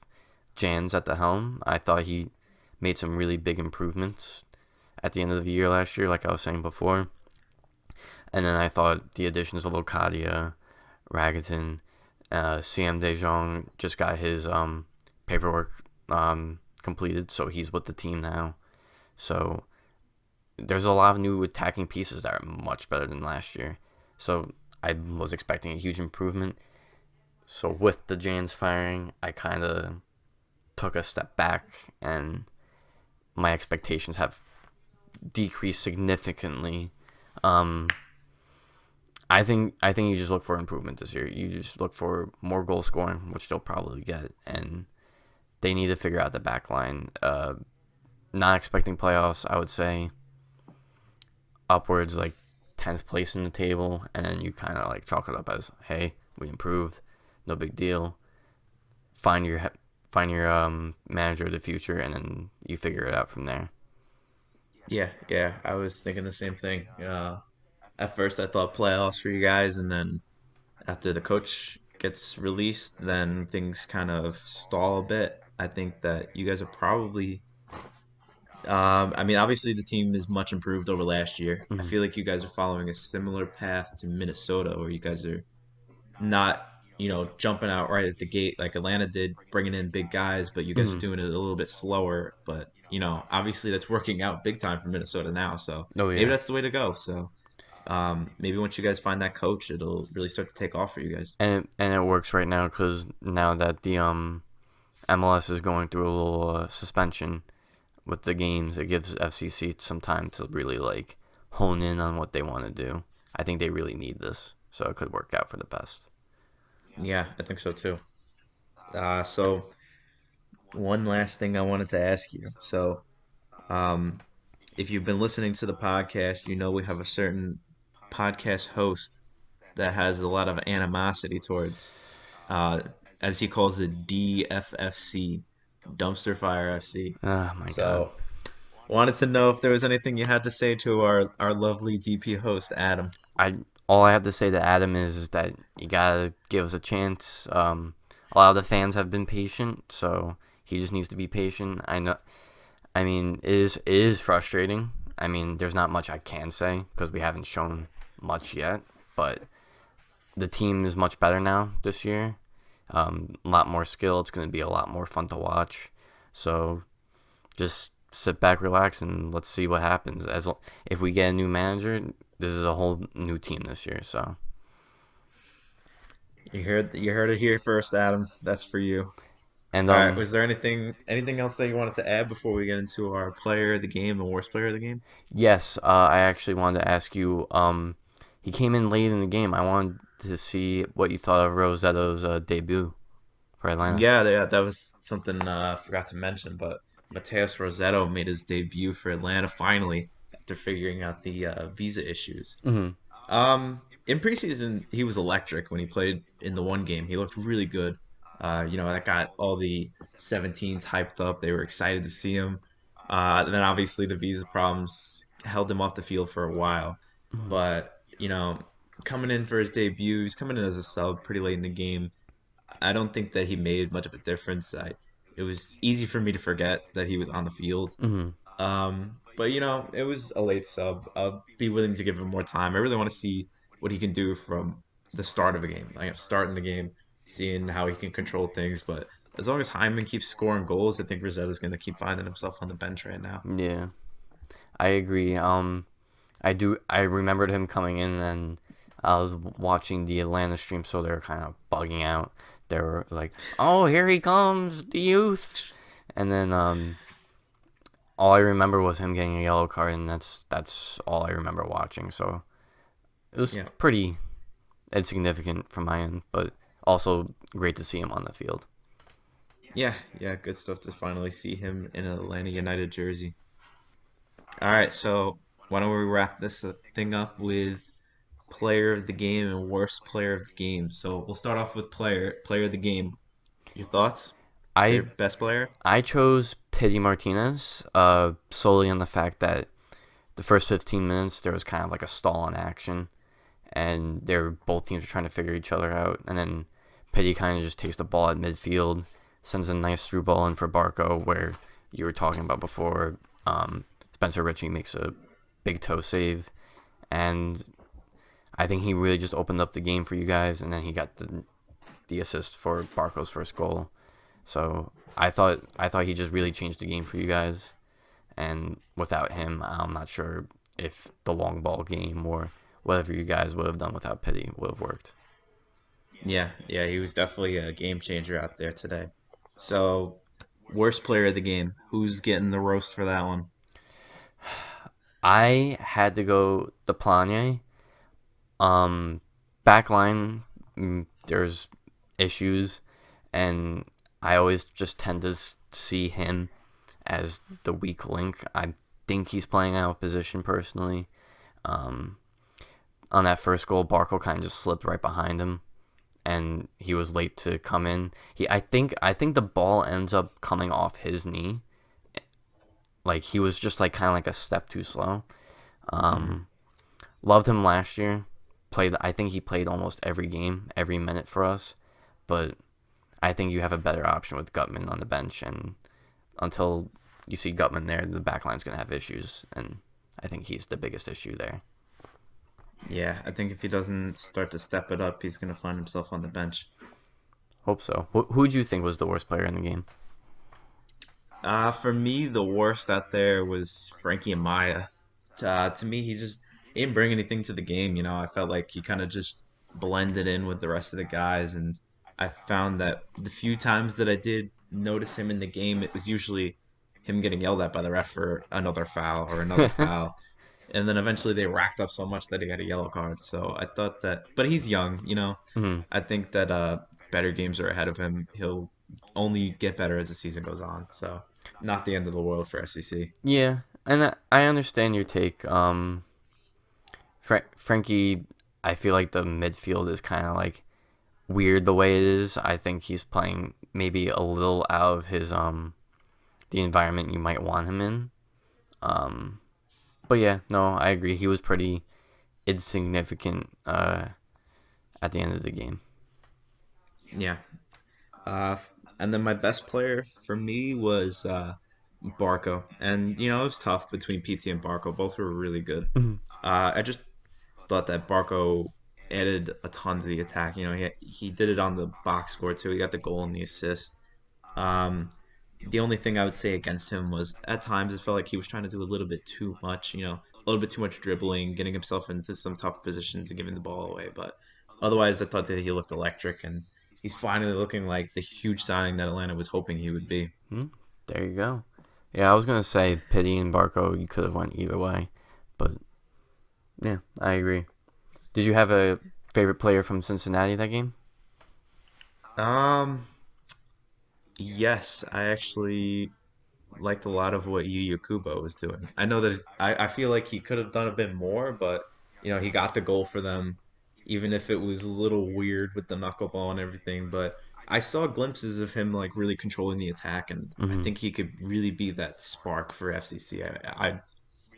Jans at the helm. I thought he made some really big improvements at the end of the year last year, like I was saying before. And then I thought the additions of Locadia, Ragaton, CM De Jong just got his paperwork completed, so he's with the team now. So there's a lot of new attacking pieces that are much better than last year. So I was expecting a huge improvement. So with the Jans firing, I kind of took a step back, and my expectations have decreased significantly. Um, I think you just look for improvement this year. You just look for more goal scoring, which they'll probably get, and they need to figure out the back line. Not expecting playoffs, I would say upwards like 10th place in the table, and then you kind of like chalk it up as, hey, we improved, no big deal. Find your manager of the future, and then you figure it out from there. Yeah, I was thinking the same thing. At first, I thought playoffs for you guys, and then after the coach gets released, then things kind of stall a bit. I think that you guys are probably. I mean, obviously the team is much improved over last year. I Mm-hmm. feel like you guys are following a similar path to Minnesota, where you guys are not. jumping out right at the gate like Atlanta did, bringing in big guys, but you guys are Mhm. doing it a little bit slower. But obviously that's working out big time for Minnesota now. So Oh maybe yeah. that's the way to go. So maybe once you guys find that coach, it'll really start to take off for you guys. And it works right now because now that the MLS is going through a little suspension with the games, it gives FCC some time to really like hone in on what they want to do. I think they really need this, so it could work out for the best. Yeah, I think so too. So one last thing I wanted to ask you. So um, if you've been listening to the podcast, we have a certain podcast host that has a lot of animosity towards, uh, as he calls it, DFFC, Dumpster Fire FC. Oh my god. So, wanted to know if there was anything you had to say to our lovely DP host, Adam. I All I have to say to Adam is that you gotta give us a chance. A lot of the fans have been patient, so he just needs to be patient. I know. I mean, it is frustrating. I mean, there's not much I can say because we haven't shown much yet, but the team is much better now this year. A lot more skill. It's going to be a lot more fun to watch. So just sit back, relax, and let's see what happens. If we get a new manager, this is a whole new team this year. So You heard it here first, Adam. That's for you. and All right. Was there anything else that you wanted to add before we get into our player of the game, the worst player of the game? yes, I actually wanted to ask you. He came in late in the game. I wanted to see what you thought of Rosetto's debut for Atlanta. Yeah, that was something I forgot to mention, but Mateus Rossetto made his debut for Atlanta finally after figuring out the visa issues. Hmm. In preseason, he was electric when he played in the one game. He looked really good. That got all the 17s hyped up. They were excited to see him. Then obviously the visa problems held him off the field for a while. Hmm. But, coming in for his debut, he's coming in as a sub pretty late in the game. I don't think that he made much of a difference. It was easy for me to forget that he was on the field. Hmm. But it was a late sub. I'll be willing to give him more time. I really want to see what he can do from the start of a game. Like starting the game, seeing how he can control things. But as long as Hyman keeps scoring goals, I think Rosetta's going to keep finding himself on the bench right now. Yeah, I agree. I remembered him coming in, and I was watching the Atlanta stream, so they were kind of bugging out. They were like, "Oh, here he comes, the youth," and then all I remember was him getting a yellow card, and that's all I remember watching. So it was Yeah. pretty insignificant from my end, but also great to see him on the field. Yeah, good stuff to finally see him in an Atlanta United jersey. All right, so why don't we wrap this thing up with player of the game and worst player of the game? So we'll start off with player of the game. Your thoughts? Your I best player? I chose Pity Martinez solely on the fact that the first 15 minutes there was kind of like a stall in action, and both teams were trying to figure each other out, and then Pity kind of just takes the ball at midfield, sends a nice through ball in for Barco, where you were talking about before. Spencer Ritchie makes a big toe save, and I think he really just opened up the game for you guys, and then he got the assist for Barco's first goal. So I thought he just really changed the game for you guys, and without him, I'm not sure if the long ball game or whatever you guys would have done without Pity would have worked. Yeah, he was definitely a game changer out there today. So, worst player of the game. Who's getting the roast for that one? I had to go the Planye. Backline, there's issues, and I always just tend to see him as the weak link. I think he's playing out of position personally. On that first goal, Barco kind of just slipped right behind him, and he was late to come in. I think the ball ends up coming off his knee. Like he was just like kind of like a step too slow. Loved him last year. I think he played almost every game, every minute for us. But I think you have a better option with Gutman on the bench, and until you see Gutman there, the backline's gonna have issues, and I think he's the biggest issue there. Yeah, I think if he doesn't start to step it up, he's going to find himself on the bench. Hope so. Who do you think was the worst player in the game? For me, the worst out there was Frankie and Maya. To me, he didn't bring anything to the game. I felt like he kind of just blended in with the rest of the guys, and I found that the few times that I did notice him in the game, it was usually him getting yelled at by the ref for another foul or another foul. And then eventually they racked up so much that he got a yellow card. So I thought that, but he's young. Mhm. I think that better games are ahead of him. He'll only get better as the season goes on. So not the end of the world for FCC. Yeah, and I understand your take. Frankie, I feel like the midfield is kind of like weird the way it is. I think he's playing maybe a little out of his the environment you might want him in. But yeah, no, I agree. He was pretty insignificant at the end of the game. Yeah. Uh, and then my best player for me was Barco. And, it was tough between PT and Barco. Both were really good. Mhm. I just thought that Barco added a ton to the attack. He did it on the box score too. He got the goal and the assist. Um, the only thing I would say against him was at times it felt like he was trying to do a little bit too much. A little bit too much dribbling, getting himself into some tough positions and giving the ball away. But otherwise, I thought that he looked electric, and he's finally looking like the huge signing that Atlanta was hoping he would be. There you go. Yeah, I was gonna say Pity and Barco. You could have went either way, but yeah, I agree. Did you have a favorite player from Cincinnati that game? Um, yes, I actually liked a lot of what Yu Kubo was doing. I know that I feel like he could have done a bit more, but he got the goal for them, even if it was a little weird with the knuckleball and everything. But I saw glimpses of him like really controlling the attack, and I Hmm. think he could really be that spark for FCC. I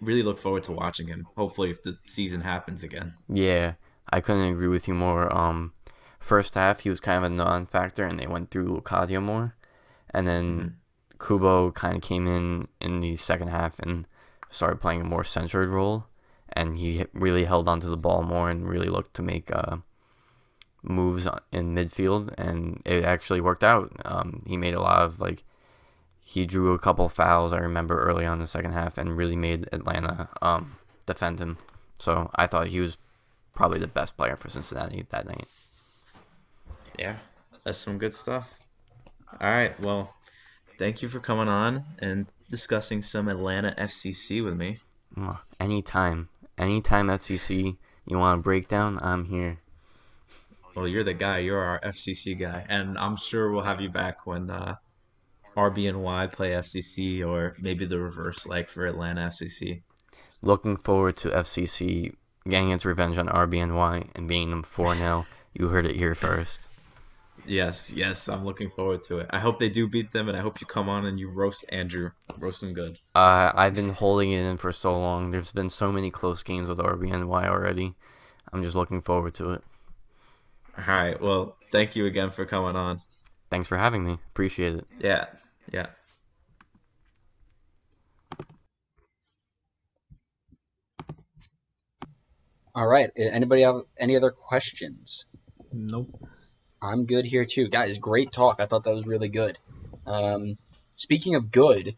really look forward to watching him. Hopefully, if the season happens again. Yeah, I couldn't agree with you more. First half he was kind of a non-factor, and they went through Lucadio more, and then Hmm. Kubo kind of came in the second half and started playing a more centered role, and he really held onto the ball more and really looked to make moves in midfield, and it actually worked out. He made a lot of he drew a couple fouls I remember early on in the second half and really made Atlanta defend him. So I thought he was probably the best player for Cincinnati that night. Yeah, that's some good stuff. All right, well, thank you for coming on and discussing some Atlanta FCC with me. Anytime, FCC you want a breakdown, I'm here. Well, you're the guy. You're our FCC guy, and I'm sure we'll have you back when RBNY play FCC, or maybe the reverse, like for Atlanta FCC. Looking forward to FCC getting its revenge on RBNY and beating them 4-0. You heard it here first. Yes, yes, I'm looking forward to it. I hope they do beat them, and I hope you come on and you roast Andrew, roast him good. I've been holding it in for so long. There's been so many close games with RBNY already. I'm just looking forward to it. All right, well, thank you again for coming on. Thanks for having me. Appreciate it. Yeah, yeah. All right. Anybody have any other questions? Nope. I'm good here too, guys. Great talk. I thought that was really good. Speaking of good,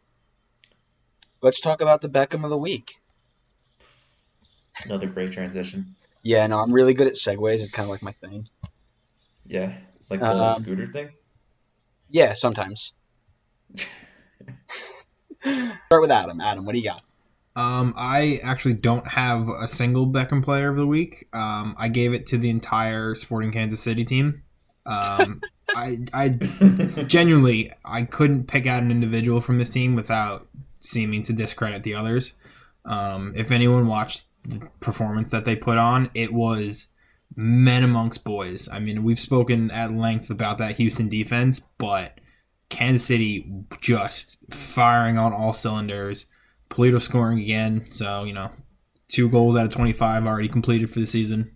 let's talk about the Beckham of the week. Another great transition. Yeah, no, I'm really good at segues. It's kind of like my thing. Yeah, like the Um, scooter thing. yeah, sometimes. Start with Adam. Adam, what do you got? I actually don't have a single Beckham player of the week. I gave it to the entire Sporting Kansas City team. I genuinely I couldn't pick out an individual from this team without seeming to discredit the others. If anyone watched the performance that they put on, it was men amongst boys. I mean, we've spoken at length about that Houston defense, but Kansas City just firing on all cylinders. Polito scoring again, so 2 goals out of 25 already completed for the season.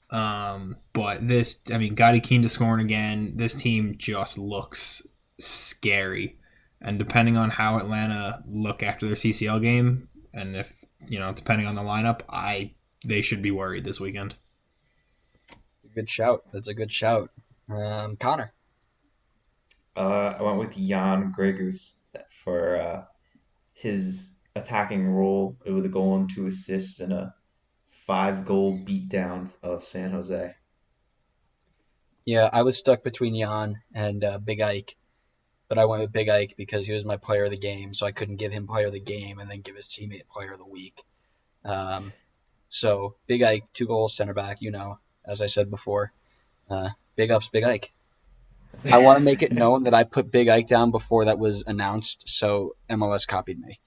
But this, I mean, Gotti Kinda scoring again. This team just looks scary, and depending on how Atlanta look after their CCL game, and if depending on the lineup, I they should be worried this weekend. Good shout. That's a good shout. Connor. I went with Jan Gregus for his attacking role with a goal and 2 assists and a 5-goal beatdown of San Jose. Yeah, I was stuck between Jan and Big Ike, but I went with Big Ike because he was my player of the game, so I couldn't give him player of the game and then give his teammate player of the week. So Big Ike, 2 goals, center back, as I said before. Big ups, Big Ike. I want to make it known that I put Big Ike down before that was announced, so MLS copied me.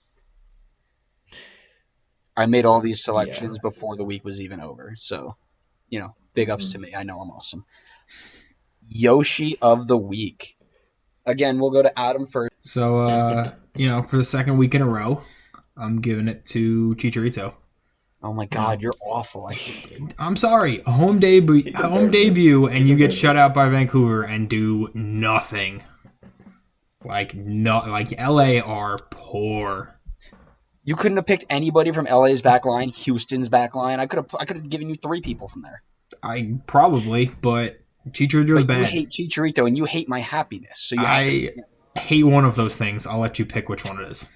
I made all these selections before the week was even over, so, big ups to me. I know I'm awesome. Yoshi of the week. Again, we'll go to Adam first. So, for the second week in a row, I'm giving it to Chicharito. Oh my God, you're awful. I'm sorry. A home debut, and you get shut out by Vancouver and do nothing. Like LA are poor. You couldn't have picked anybody from LA's back line, Houston's back line. I could have given you 3 people from there. I probably, but Chicharito's bad. You hate Chicharito and you hate my happiness. So I hate one of those things. I'll let you pick which one it is.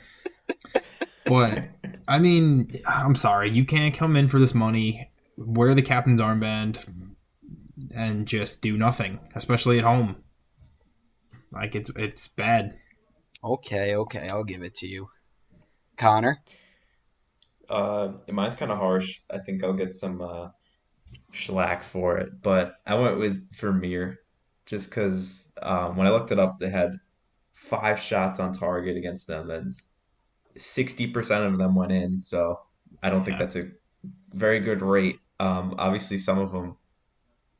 But I mean, I'm sorry. You can't come in for this money, wear the captain's armband, and just do nothing, especially at home. Like, it's bad. Okay, I'll give it to you. Connor? Mine's kind of harsh. I think I'll get some shellac for it, but I went with Vermeer just because when I looked it up, they had 5 shots on target against them, and 60% of them went in, so I don't think that's a very good rate. Obviously, some of them,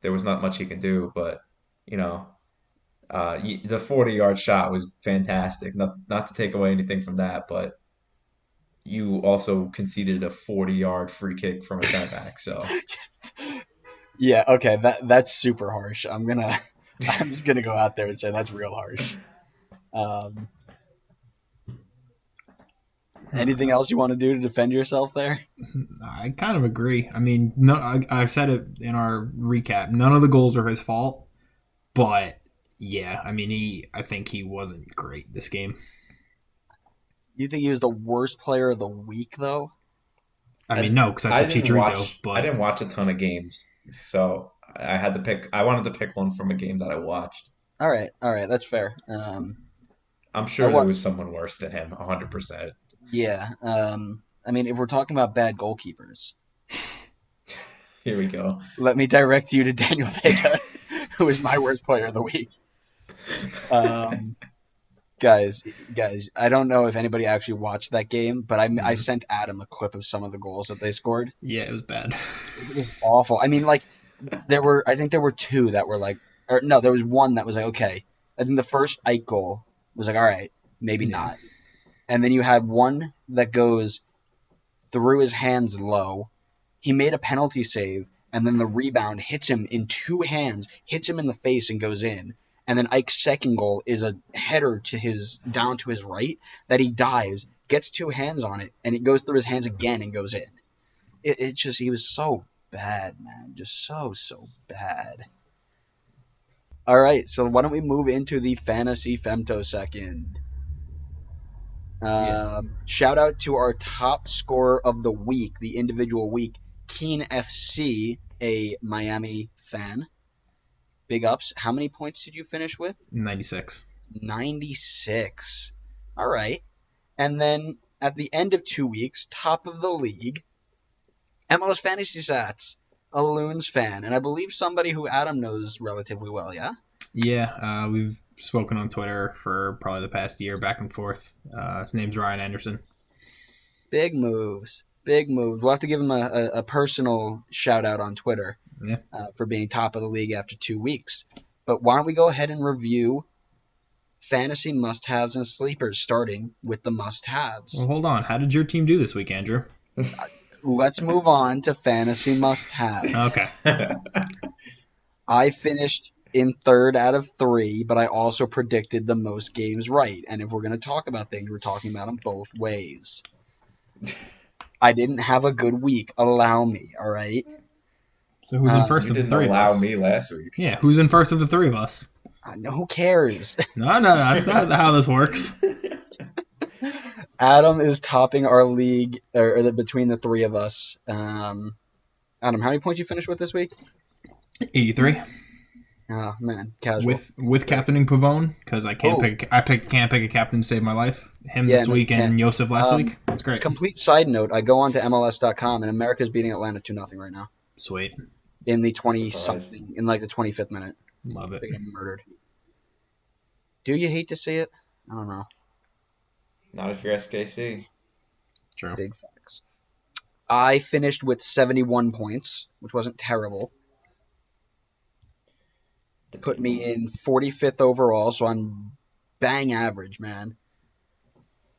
there was not much he could do, but, the 40-yard shot was fantastic. Not to take away anything from that, but you also conceded a 40-yard free kick from a center back, so. Yeah, okay, that's super harsh. I'm just gonna go out there and say that's real harsh. Anything else you want to do to defend yourself there? I kind of agree. I mean, I said it in our recap. None of the goals are his fault, but yeah, I mean, I think he wasn't great this game. You think he was the worst player of the week, though? I mean, no, because I said Chicharito. But I didn't watch a ton of games, so I had to pick. I wanted to pick one from a game that I watched. All right, that's fair. I'm sure there was someone worse than him, 100%. Yeah. I mean, if we're talking about bad goalkeepers, here we go. Let me direct you to Daniel Vega, who is my worst player of the week. Guys, I don't know if anybody actually watched that game, but I sent Adam a clip of some of the goals that they scored. Yeah, it was bad. It was awful. I mean, I think there were 2 that were there was one that was okay. I think the first Ike goal was all right, maybe not. And then you had one that goes through his hands low. He made a penalty save, and then the rebound hits him in 2 hands, hits him in the face, and goes in. And then Ike's second goal is a header down to his right that he dives, gets 2 hands on it, and it goes through his hands again and goes in. It's just, he was so bad, man. Just so bad. All right, so why don't we move into the fantasy femtosecond? Shout out to our top scorer of the week, the individual week, Keen FC, a Miami fan. Big ups. How many points did you finish with? 96. 96. All right. And then at the end of 2 weeks, top of the league, MLS Fantasy Stats, a Loons fan, and I believe somebody who Adam knows relatively well, yeah? Yeah, we've spoken on Twitter for probably the past year, back and forth. His name's Ryan Anderson. Big moves. We'll have to give him a personal shout-out on Twitter for being top of the league after 2 weeks. But why don't we go ahead and review fantasy must-haves and sleepers, starting with the must-haves. Well, hold on. How did your team do this week, Andrew? Let's move on to fantasy must-haves. Okay. I finished in 3rd out of 3, but I also predicted the most games right. And if we're going to talk about things, we're talking about them both ways. I didn't have a good week. Allow me, all right? So who's in first You of the didn't three of allow us? me last week. Yeah, who's in first of the three of us? Who cares? No, that's not how this works. Adam is topping our league, between the three of us. Adam, how many points you finished with this week? 83 Oh man, casual. with captaining Pavone because I can't Oh. can't pick a captain to save my life. Him Yeah, this no, you week and can't. Yosef last week. That's great. Complete side note: I go on to MLS.com and America's beating Atlanta 2-0 right now Sweet, in the 20 Surprise. something, in like the 25th minute. love it. They get murdered. Do you hate to see it? I don't know. Not if you're SKC. True. Big facts. I finished with 71 points, which wasn't terrible. Put me in 45th overall, so I'm bang average, man.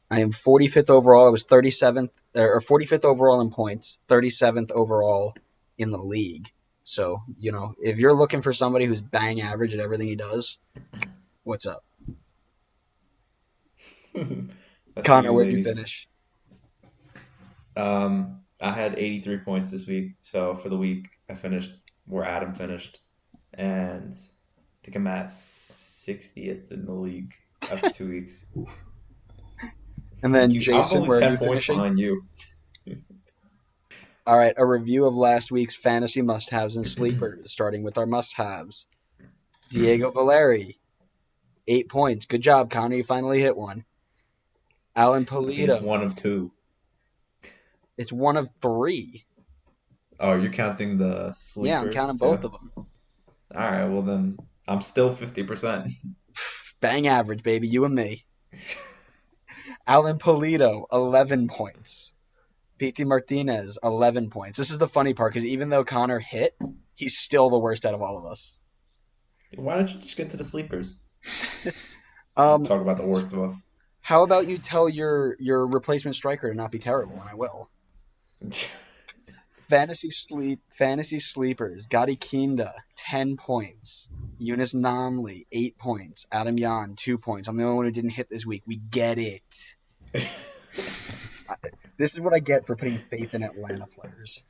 I am 45th overall. I was 37th or 45th overall in points, 37th overall in the league. So, if you're looking for somebody who's bang average at everything he does, what's up? That's Connor, for where'd you ladies. finish? I had 83 points this week. So for the week, I finished where Adam finished. And I think I'm at 60th in the league after 2 weeks. And then I'm Jason, only where are 10 you points finishing? behind you. All right, a review of last week's fantasy must-haves and sleepers, starting with our must-haves. Diego Valeri, 8 points. Good job, Connor. You finally hit one. Alan I think it's Pulido. one of two. It's one of 3. Oh, you're counting the sleepers Yeah, I'm counting too? both of them. All right, well then I'm still 50%. Bang average, baby. You and me. Alan Pulido, 11 points. PT Martinez, 11 points. This is the funny part, because even though Connor hit, he's still the worst out of all of us. Why don't you just get to the sleepers? Um, Talk about the worst of us. how about you tell your replacement striker to not be terrible, and I will. Fantasy sleepers. Gotti Kinda, 10 points. Eunice Nomley, 8 points. Adam Yan, 2 points. I'm the only one who didn't hit this week. We get it. This is what I get for putting faith in Atlanta players.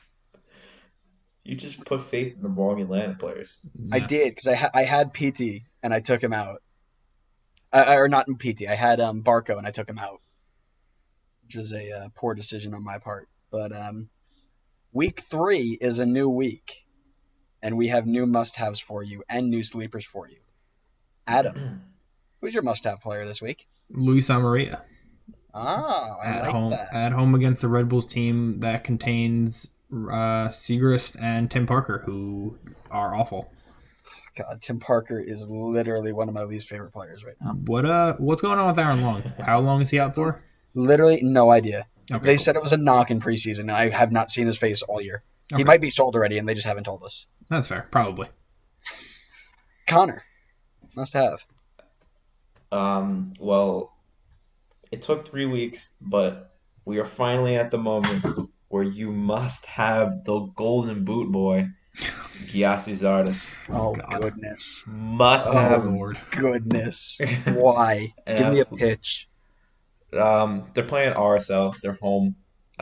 You just put faith in the wrong Atlanta players. I did, because I had PT, and I took him out. Or not in PT. I had Barco, and I took him out. Which is a poor decision on my part. But week 3 is a new week. And we have new must-haves for you and new sleepers for you. Adam, who's your must-have player this week? Luis Amarilla Oh, I like home that. at home against the Red Bulls team that contains Segrist and Tim Parker, who are awful. God, Tim Parker is literally one of my least favorite players right now. What's going on with Aaron Long? How long is he out for? Literally, no idea. Okay, They cool. said it was a knock in preseason, and I have not seen his face all year. Okay. He might be sold already, and they just haven't told us. That's fair, probably. Connor, must have. Well, it took 3 weeks, but we are finally at the moment where you must have the golden boot boy, Gyasi Zardes. Oh, God. goodness. Must Oh, have. Lord. Goodness. Why? And Give me a absolutely. pitch. They're playing RSL. They're home.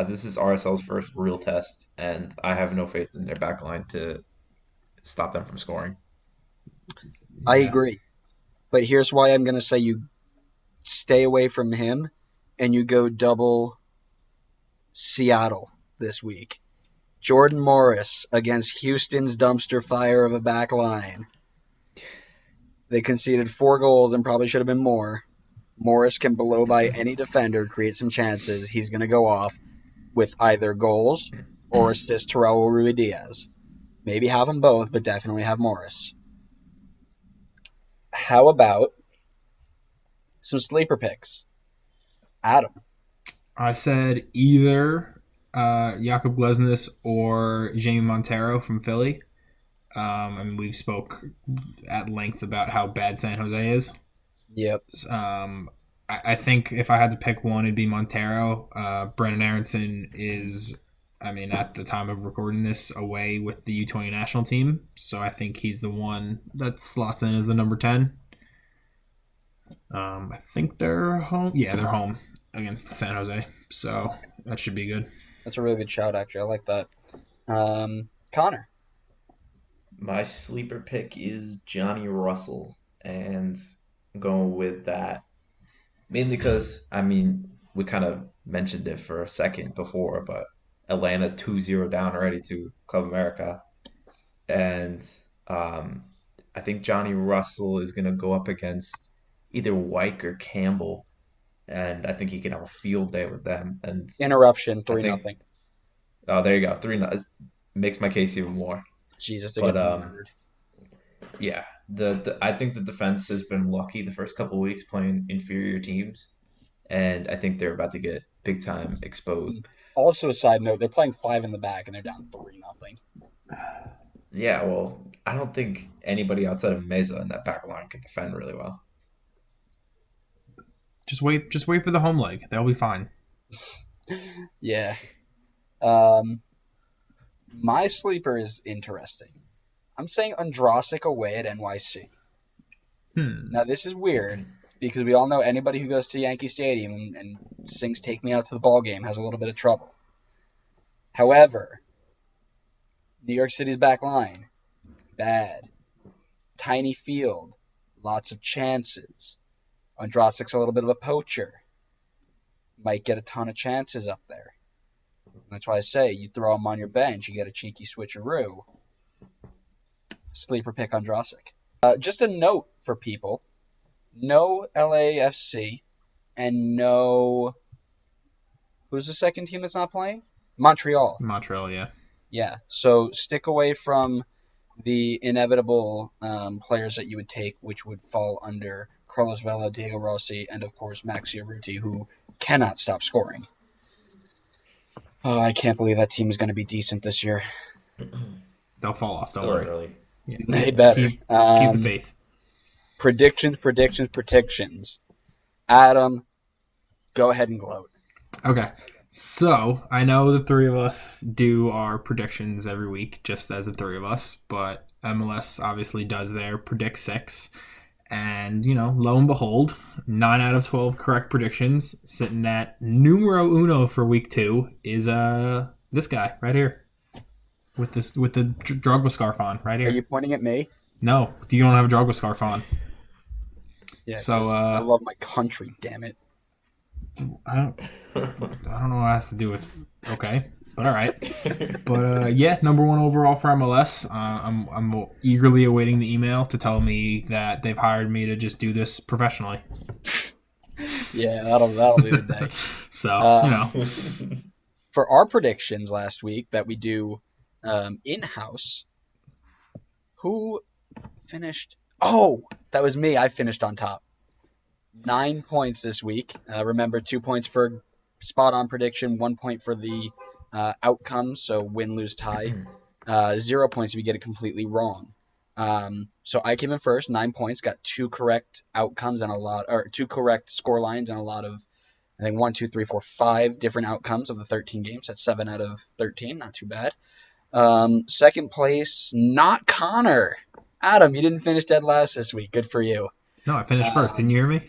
This is RSL's first real test, and I have no faith in their back line to stop them from scoring. I Yeah. agree. But here's why I'm going to say you stay away from him and you go double Seattle this week. Jordan Morris against Houston's dumpster fire of a back line. They conceded 4 goals and probably should have been more. Morris can blow by any defender, create some chances. He's going to go off with either goals or assist to Raul Ruidiaz. Maybe have them both, but definitely have Morris. How about some sleeper picks? Adam. I said either Jakub Glesnes or Jamie Montero from Philly. We've spoke at length about how bad San Jose is. Yep. I think if I had to pick one, it'd be Montero. Brennan Aronson is, at the time of recording this, away with the U20 national team. So I think he's the one that slots in as the number 10. I think they're home. Yeah, they're home against San Jose. So that should be good. That's a really good shout, actually. I like that. Connor. My sleeper pick is Johnny Russell, and I'm going with that mainly because, I mean, we kind of mentioned it for a second before, but Atlanta 2-0 down already to Club America. And I think Johnny Russell is going to go up against either Wyke or Campbell, and I think he can have a field day with them. And Interruption, I 3-0. think, oh, there you go, 3-0 makes my case even more. Jesus, But murdered. yeah, I think the defense has been lucky the first couple of weeks playing inferior teams, and I think they're about to get big time exposed. Also, a side note, they're playing 5 in the back, and they're down 3-0. Yeah, well, I don't think anybody outside of Meza in that back line can defend really well. Just wait for the home leg. They'll be fine. Yeah. My sleeper is interesting. I'm saying Andrasic away at NYC. Now, this is weird because we all know anybody who goes to Yankee Stadium and sings "Take Me Out to the Ball Game" has a little bit of trouble. However, New York City's back line, bad. Tiny field, lots of chances. Andrasic's a little bit of a poacher. Might get a ton of chances up there. That's why I say you throw him on your bench, you get a cheeky switcheroo. Sleeper pick Andrasic. Just a note for people. No LAFC and no... Who's the second team that's not playing? Montreal. Montreal, yeah. Yeah, so stick away from the inevitable players that you would take, which would fall under Carlos Vela, Diego Rossi, and of course Maxi Urruti, who cannot stop scoring. Oh, I can't believe that team is going to be decent this year. They'll fall off, don't Still worry. early. Yeah, They better. keep the faith. Predictions. Adam, go ahead and gloat. Okay. So, I know the three of us do our predictions every week, just as the three of us, but MLS obviously does their Predict 6. And, lo and behold, 9 out of 12 correct predictions, sitting at numero uno for week 2 is this guy right here. With the Drogba scarf on, right here. Are you pointing at me? No, you don't have a Drogba scarf on. Yeah, So, I love my country, damn it. I don't know what it has to do with. Okay, but all right. But yeah, number 1 overall for MLS. I'm eagerly awaiting the email to tell me that they've hired me to just do this professionally. Yeah, that'll be the day. So For our predictions last week that we do in-house, who finished? Oh, that was me. I finished on top. 9 points this week. Remember, 2 points for spot-on prediction, 1 point for the outcome, so win, lose, tie. 0 points if you get it completely wrong. So I came in first, 9 points, got 2 correct outcomes and 2 correct score lines and a lot of, I think 1, 2, 3, 4, 5 different outcomes of the 13 games. That's 7 out of 13, not too bad. Second place, not Connor. Adam, you didn't finish dead last this week. Good for you. No, I finished first. Didn't you hear me?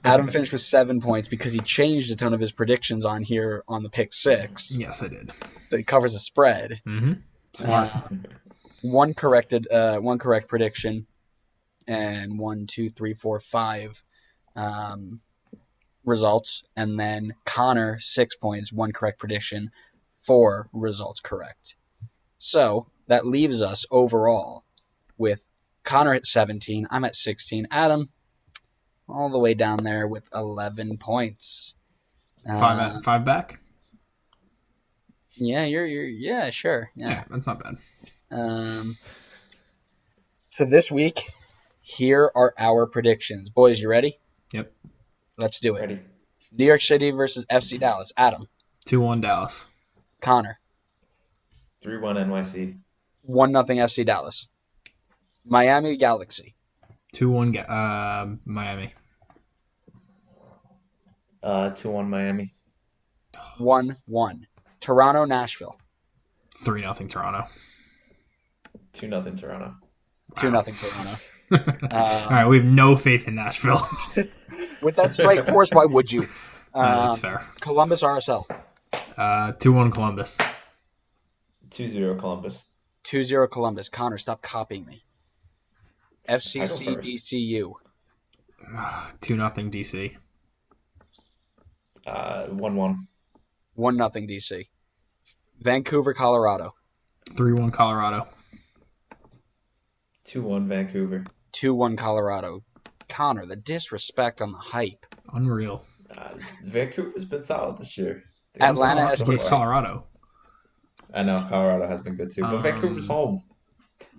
Adam finished with 7 points because he changed a ton of his predictions on here on the pick 6. Yes, I did. So he covers the spread. Mm-hmm. Smart. One correct prediction, and 1, 2, 3, 4, 5 results, and then Connor 6 points, 1 correct prediction, 4 results correct. So that leaves us overall with Connor at 17, I'm at 16, Adam all the way down there with 11 points. 5 back. Yeah, yeah, sure. Yeah, that's not bad. So this week, here are our predictions. Boys, you ready? Yep. Let's do it. Ready. New York City versus FC Dallas. Adam. 2-1 Dallas. Connor. 3-1 NYC. 1-0 FC Dallas. Miami Galaxy. 2-1 Miami. 2-1 Miami. 1-1. Toronto Nashville. 3-0 Toronto. 2-0 Toronto. 2-0 Toronto. All right, we have no faith in Nashville. With that strike force, why would you? That's fair. Columbus RSL. 2-1 Columbus. 2-0 Columbus. 2-0 Columbus. Connor, stop copying me. FCC first. DCU. 2-0 DC. 1-1. 1-0 DC. Vancouver, Colorado. 3-1 Colorado. 2-1 Vancouver. 2-1 Colorado. Connor, the disrespect on the hype. Unreal. Vancouver's been solid this year. They Atlanta got But it's SKC. Colorado. I know Colorado has been good too, but Vancouver's home.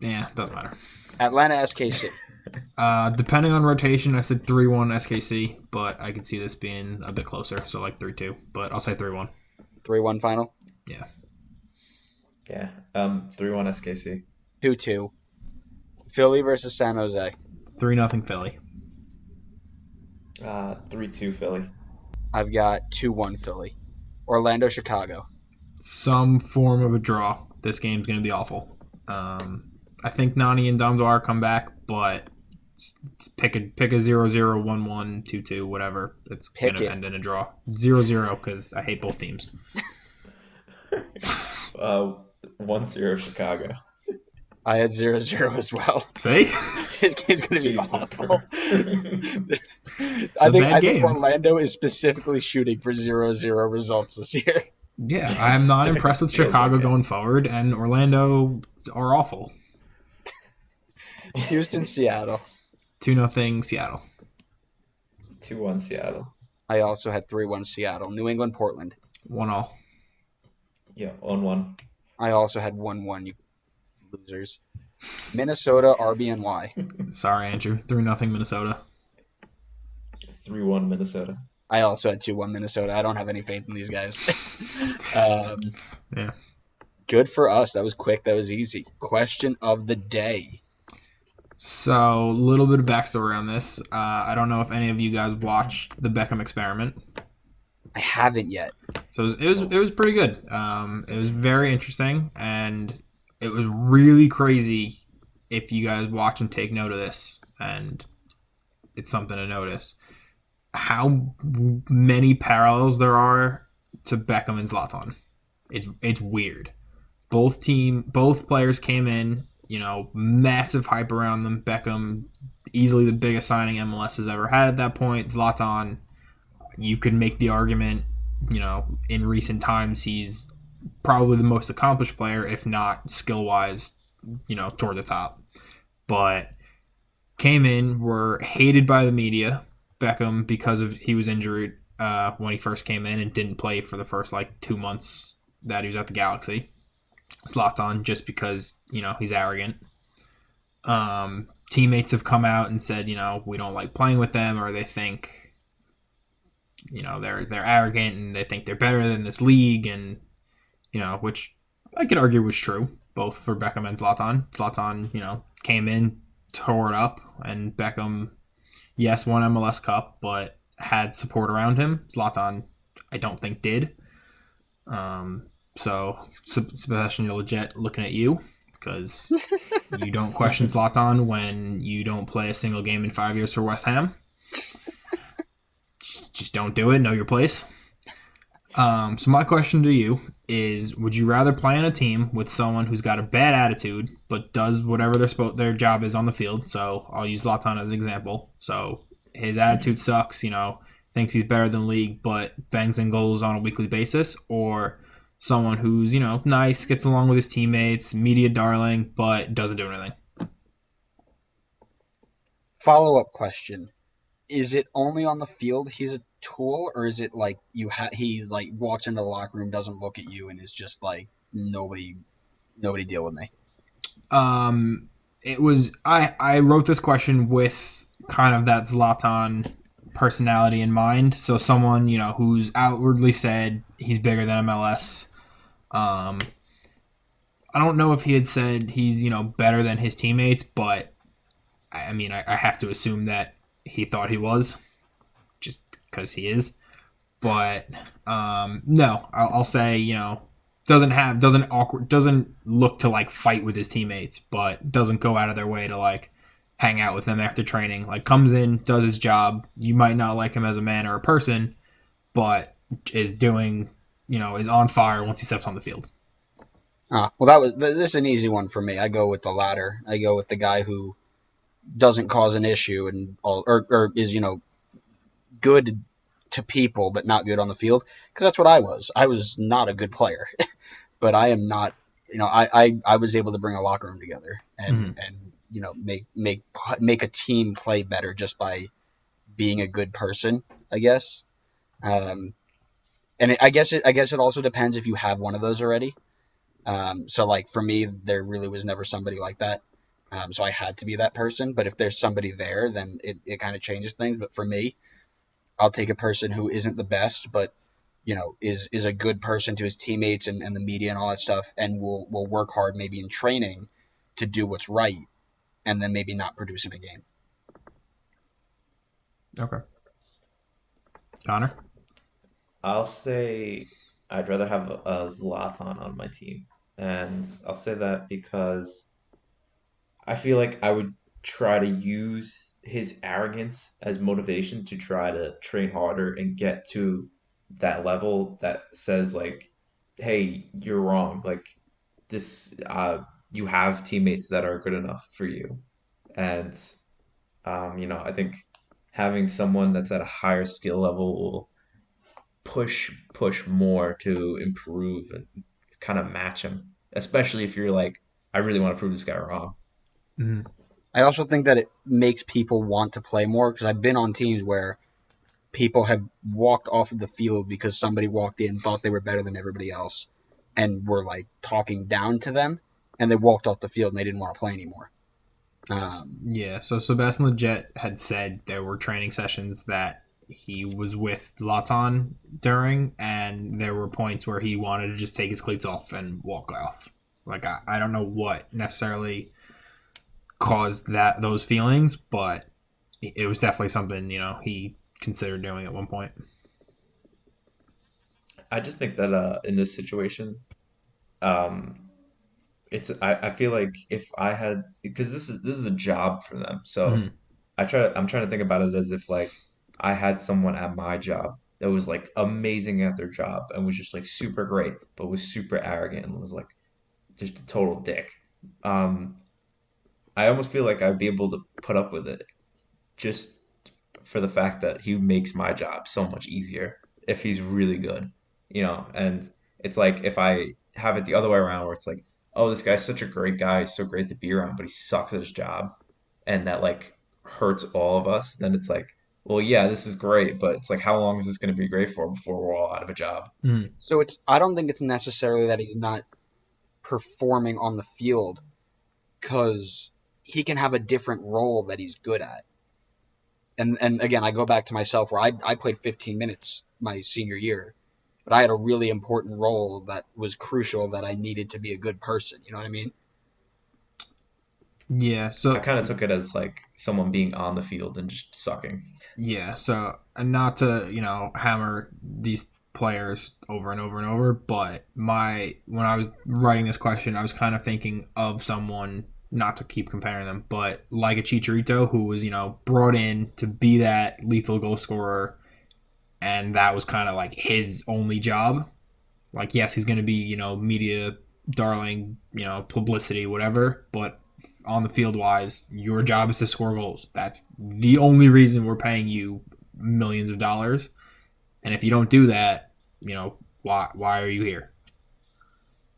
Yeah, doesn't matter. Atlanta SKC. Depending on rotation, I said 3-1 SKC, but I could see this being a bit closer, so like 3-2. But I'll say 3-1. 3-1 final. Yeah. Yeah. 3-1 SKC. 2-2. Philly versus San Jose. 3-0 Philly. 3-2 Philly. I've got 2-1 Philly. Orlando, Chicago. Some form of a draw. This game's going to be awful. I think Nani and Domdar come back, but pick a 0-0, 1-1, 2-2, whatever. It's going to end in a draw. 0-0 because I hate both teams. 1-0 Chicago. I had 0-0 as well. See? This game's going to be Jesus awful. It's I a bad think game. Orlando is specifically shooting for 0-0 results this year. Yeah, I'm not impressed with Chicago going forward, and Orlando are awful. Houston, Seattle. 2-0 Seattle. 2-1 Seattle. I also had 3-1 Seattle. New England, Portland. 1-1. Yeah, 1-1. I also had 1-1, you losers. Minnesota, RBNY. Sorry, Andrew. 3-0 Minnesota. 3-1 Minnesota. I also had 2-1 Minnesota. I don't have any faith in these guys. Yeah. Good for us. That was quick. That was easy. Question of the day. So, a little bit of backstory on this. I don't know if any of you guys watched the Beckham experiment. I haven't yet. So it was pretty good. It was very interesting, and it was really crazy if you guys watch and take note of this, and it's something to notice. How many parallels there are to Beckham and Zlatan. It's weird. Both players came in, massive hype around them. Beckham, easily the biggest signing MLS has ever had at that point. Zlatan, you could make the argument, in recent times he's probably the most accomplished player, if not skill-wise, toward the top. But came in, were hated by the media. Beckham, because he was injured when he first came in and didn't play for the first 2 months that he was at the Galaxy. Zlatan, just because he's arrogant. Teammates have come out and said we don't like playing with them, or they think they're arrogant and they think they're better than this league, and which I could argue was true both for Beckham and Zlatan. Zlatan came in, tore it up, and Beckham, yes, won MLS Cup, but had support around him. Zlatan, I don't think did. So, Sebastian, legit looking at you, because you don't question Zlatan when you don't play a single game in 5 years for West Ham. Just don't do it. Know your place. So my question to you is, would you rather play on a team with someone who's got a bad attitude but does whatever their job is on the field? So I'll use Zlatan as an example. So his attitude sucks, thinks he's better than league, but bangs in goals on a weekly basis, or someone who's, nice, gets along with his teammates, media darling, but doesn't do anything. Follow-up question. Is it only on the field he's a tool, or is it he walks into the locker room, doesn't look at you, and is just nobody deal with me? It was I wrote this question with kind of that Zlatan personality in mind. So someone, who's outwardly said he's bigger than MLS. I don't know if he had said he's, better than his teammates, but I mean, I have to assume that he thought he was, just because he is. But no, I'll say, doesn't look to fight with his teammates, but doesn't go out of their way to hang out with them after training. Comes in, does his job. You might not like him as a man or a person, but is doing is on fire once he steps on the field? Well, this is an easy one for me. I go with the latter. I go with the guy who doesn't cause an issue and or is good to people but not good on the field, because that's what I was. I was not a good player, but I am not. I was able to bring a locker room together and make a team play better just by being a good person, I guess. And I guess it also depends if you have one of those already. So like for me, there really was never somebody like that. So I had to be that person. But if there's somebody there, then it kind of changes things. But for me, I'll take a person who isn't the best, but is a good person to his teammates and the media and all that stuff, and will work hard maybe in training to do what's right, and then maybe not produce in a game. Okay. Connor? I'll say I'd rather have a Zlatan on my team. And I'll say that because I feel like I would try to use his arrogance as motivation to try to train harder and get to that level that says like, hey, you're wrong. Like this, you have teammates that are good enough for you. And I think having someone that's at a higher skill level will push more to improve and kind of match him, especially if you're like, I really want to prove this guy wrong. Mm-hmm. I also think that it makes people want to play more, because I've been on teams where people have walked off of the field because somebody walked in, thought they were better than everybody else, and were like talking down to them, and they walked off the field and they didn't want to play anymore. So Sebastian Lletget had said there were training sessions that he was with Zlatan during, and there were points where he wanted to just take his cleats off and walk off. Like I don't know what necessarily caused those feelings, but it was definitely something he considered doing at one point. I just think that in this situation, I feel like if I had, because this is a job for them, so Mm-hmm. I'm trying to think about it as if like I had someone at my job that was like amazing at their job and was just like super great, but was super arrogant and was like just a total dick. I almost feel like I'd be able to put up with it just for the fact that he makes my job so much easier if he's really good, and it's like if I have it the other way around where it's like, oh, this guy's such a great guy, he's so great to be around, but he sucks at his job, and that like hurts all of us, then it's like, well, yeah, this is great, but it's like, how long is this going to be great for before we're all out of a job? Mm-hmm. So I don't think it's necessarily that he's not performing on the field, because he can have a different role that he's good at. And again, I go back to myself where I played 15 minutes my senior year, but I had a really important role that was crucial, that I needed to be a good person. You know what I mean? Yeah, so I kind of took it as like someone being on the field and just sucking. Yeah, so and not to hammer these players over and over and over, but when I was writing this question, I was kind of thinking of someone, not to keep comparing them, but like a Chicharito, who was brought in to be that lethal goal scorer, and that was kind of like his only job. Like, yes, he's going to be media darling, publicity, whatever, but on the field wise, your job is to score goals. That's the only reason we're paying you millions of dollars. And if you don't do that, why are you here?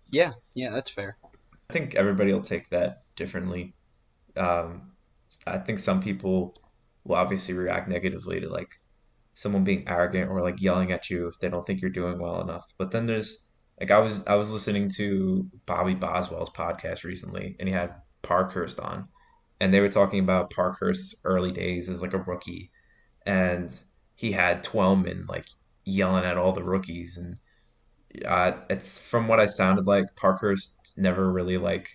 Yeah, that's fair. I think everybody will take that differently. I think some people will obviously react negatively to like someone being arrogant or like yelling at you if they don't think you're doing well enough. But then there's like I was listening to Bobby Boswell's podcast recently, and he had Parkhurst on, and they were talking about Parkhurst's early days as like a rookie, and he had Twellman like yelling at all the rookies, and it's from what I sounded like Parkhurst never really like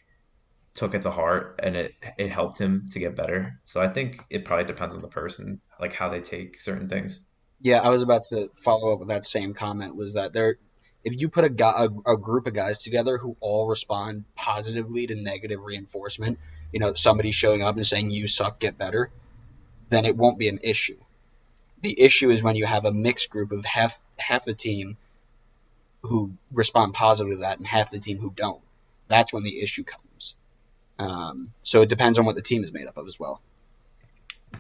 took it to heart, and it helped him to get better. So I think it probably depends on the person, like how they take certain things. Yeah, I was about to follow up with that same comment. Was that if you put a group of guys together who all respond positively to negative reinforcement, somebody showing up and saying you suck, get better, then it won't be an issue. The issue is when you have a mixed group of half the team respond positively to that and half the team who don't. That's when the issue comes. So it depends on what the team is made up of as well.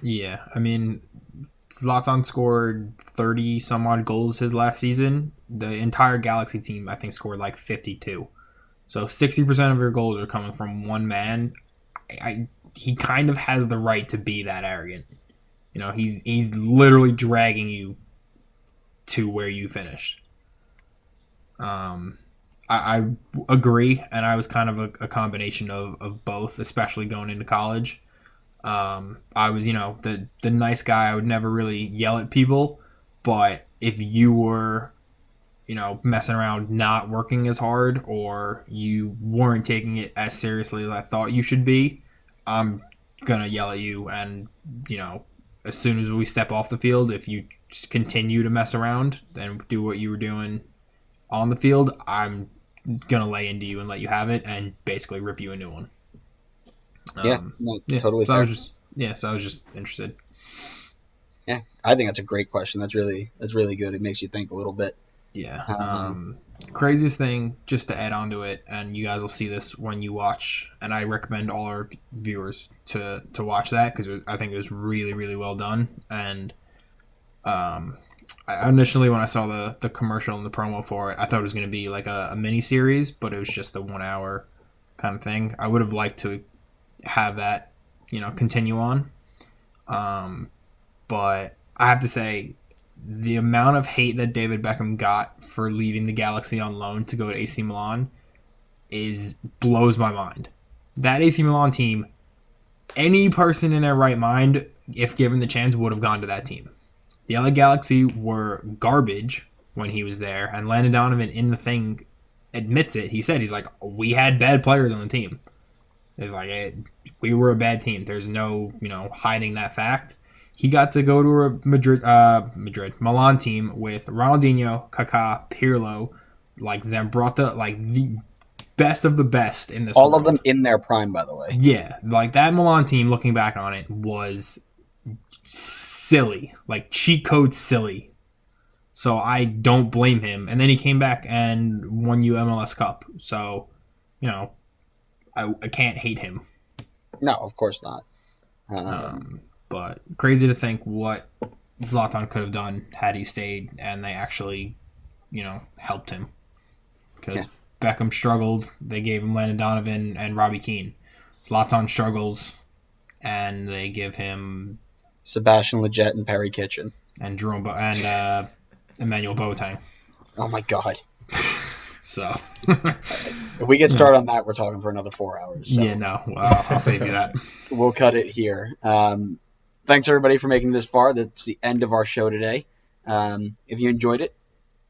Yeah, I mean, Zlatan scored 30 some odd goals his last season. The entire Galaxy team, I think, scored like 52. So 60% of your goals are coming from one man. He kind of has the right to be that arrogant. You know, he's literally dragging you to where you finished. I agree, and I was kind of a combination of both, especially going into college. I was, the nice guy. I would never really yell at people, but if you were, messing around, not working as hard, or you weren't taking it as seriously as I thought you should be, I'm gonna yell at you. And as soon as we step off the field, if you just continue to mess around and do what you were doing on the field, I'm gonna lay into you and let you have it, and basically rip you a new one. Totally. So I was just interested. Yeah, I think that's a great question. That's really good. It makes you think a little bit. Yeah. Craziest thing, just to add on to it, and you guys will see this when you watch, and I recommend all our viewers to watch that, because I think it was really, really well done. And I initially, when I saw the commercial and the promo for it, I thought it was going to be like a mini series, but it was just a 1 hour kind of thing. I would have liked to have that, continue on. But I have to say, the amount of hate that David Beckham got for leaving the Galaxy on loan to go to AC Milan blows my mind. That AC Milan team, any person in their right mind, if given the chance, would have gone to that team. The LA Galaxy were garbage when he was there, and Landon Donovan in the thing admits it. He's like, we had bad players on the team. It's like, we were a bad team. There's no, hiding that fact. He got to go to a Milan team with Ronaldinho, Kaká, Pirlo, like Zambrotta, like the best of the best in this all world. of them in their prime, by the way. Yeah, like that Milan team, looking back on it, was silly, like cheat code silly. So I don't blame him. And then he came back and won you MLS Cup. So, I can't hate him. No, of course not. But crazy to think what Zlatan could have done had he stayed, and they actually, helped him. Because Beckham struggled, they gave him Landon Donovan and Robbie Keane. Zlatan struggles, and they give him Sebastian Lletget and Perry Kitchen and Jerome and Emmanuel Boateng. Oh my God! So if we get started on that, we're talking for another 4 hours. So. Yeah, no, I'll save you that. We'll cut it here. Thanks everybody for making it this far. That's the end of our show today. If you enjoyed it,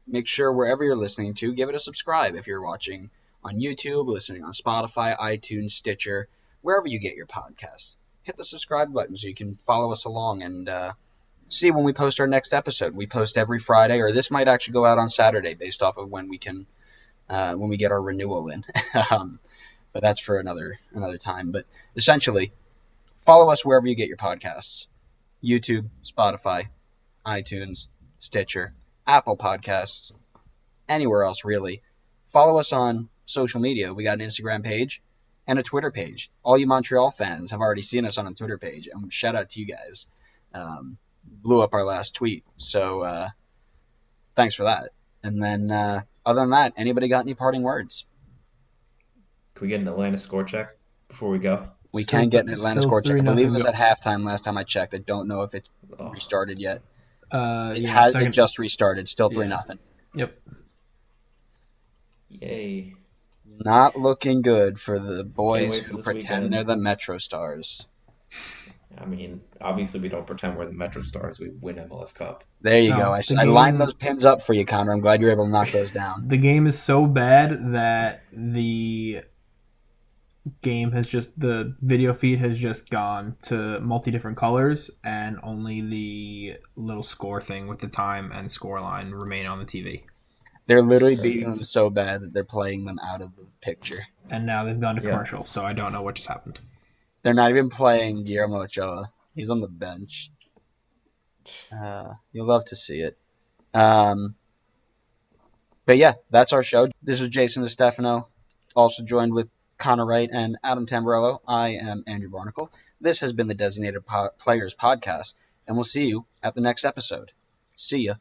make sure wherever you're listening to, give it a subscribe. If you're watching on YouTube, listening on Spotify, iTunes, Stitcher, wherever you get your podcasts, hit the subscribe button so you can follow us along and see when we post our next episode. We post every Friday, or this might actually go out on Saturday based off of when we can, when we get our renewal in. But that's for another time. But essentially, follow us wherever you get your podcasts. YouTube, Spotify, iTunes, Stitcher, Apple Podcasts, anywhere else really. Follow us on social media. We got an Instagram page and a Twitter page. All you Montreal fans have already seen us on a Twitter page, and shout out to you guys. Blew up our last tweet, so thanks for that. And then other than that, anybody got any parting words? Can we get an Atlanta score check before we go? We can get an Atlanta score check. I believe it was at halftime last time I checked. I don't know if it's restarted yet. It just restarted. Still 3-0. Yep. Yay. Not looking good for the boys who pretend they're the Metro Stars. I mean, obviously we don't pretend we're the Metro Stars. We win MLS Cup. There you go. I lined those pins up for you, Connor. I'm glad you were able to knock those down. The game is so bad that the video feed has just gone to multi-different colors, and only the little score thing with the time and score line remain on the TV. They're literally beating them so bad that they're playing them out of the picture. And now they've gone to commercial, so I don't know what just happened. They're not even playing Guillermo Ochoa. He's on the bench. You'll love to see it. But yeah, that's our show. This was Jason Distefano, also joined with Connor Wright and Adam Tamburello. I am Andrew Barnacle. This has been the Designated Players Podcast, and we'll see you at the next episode. See ya.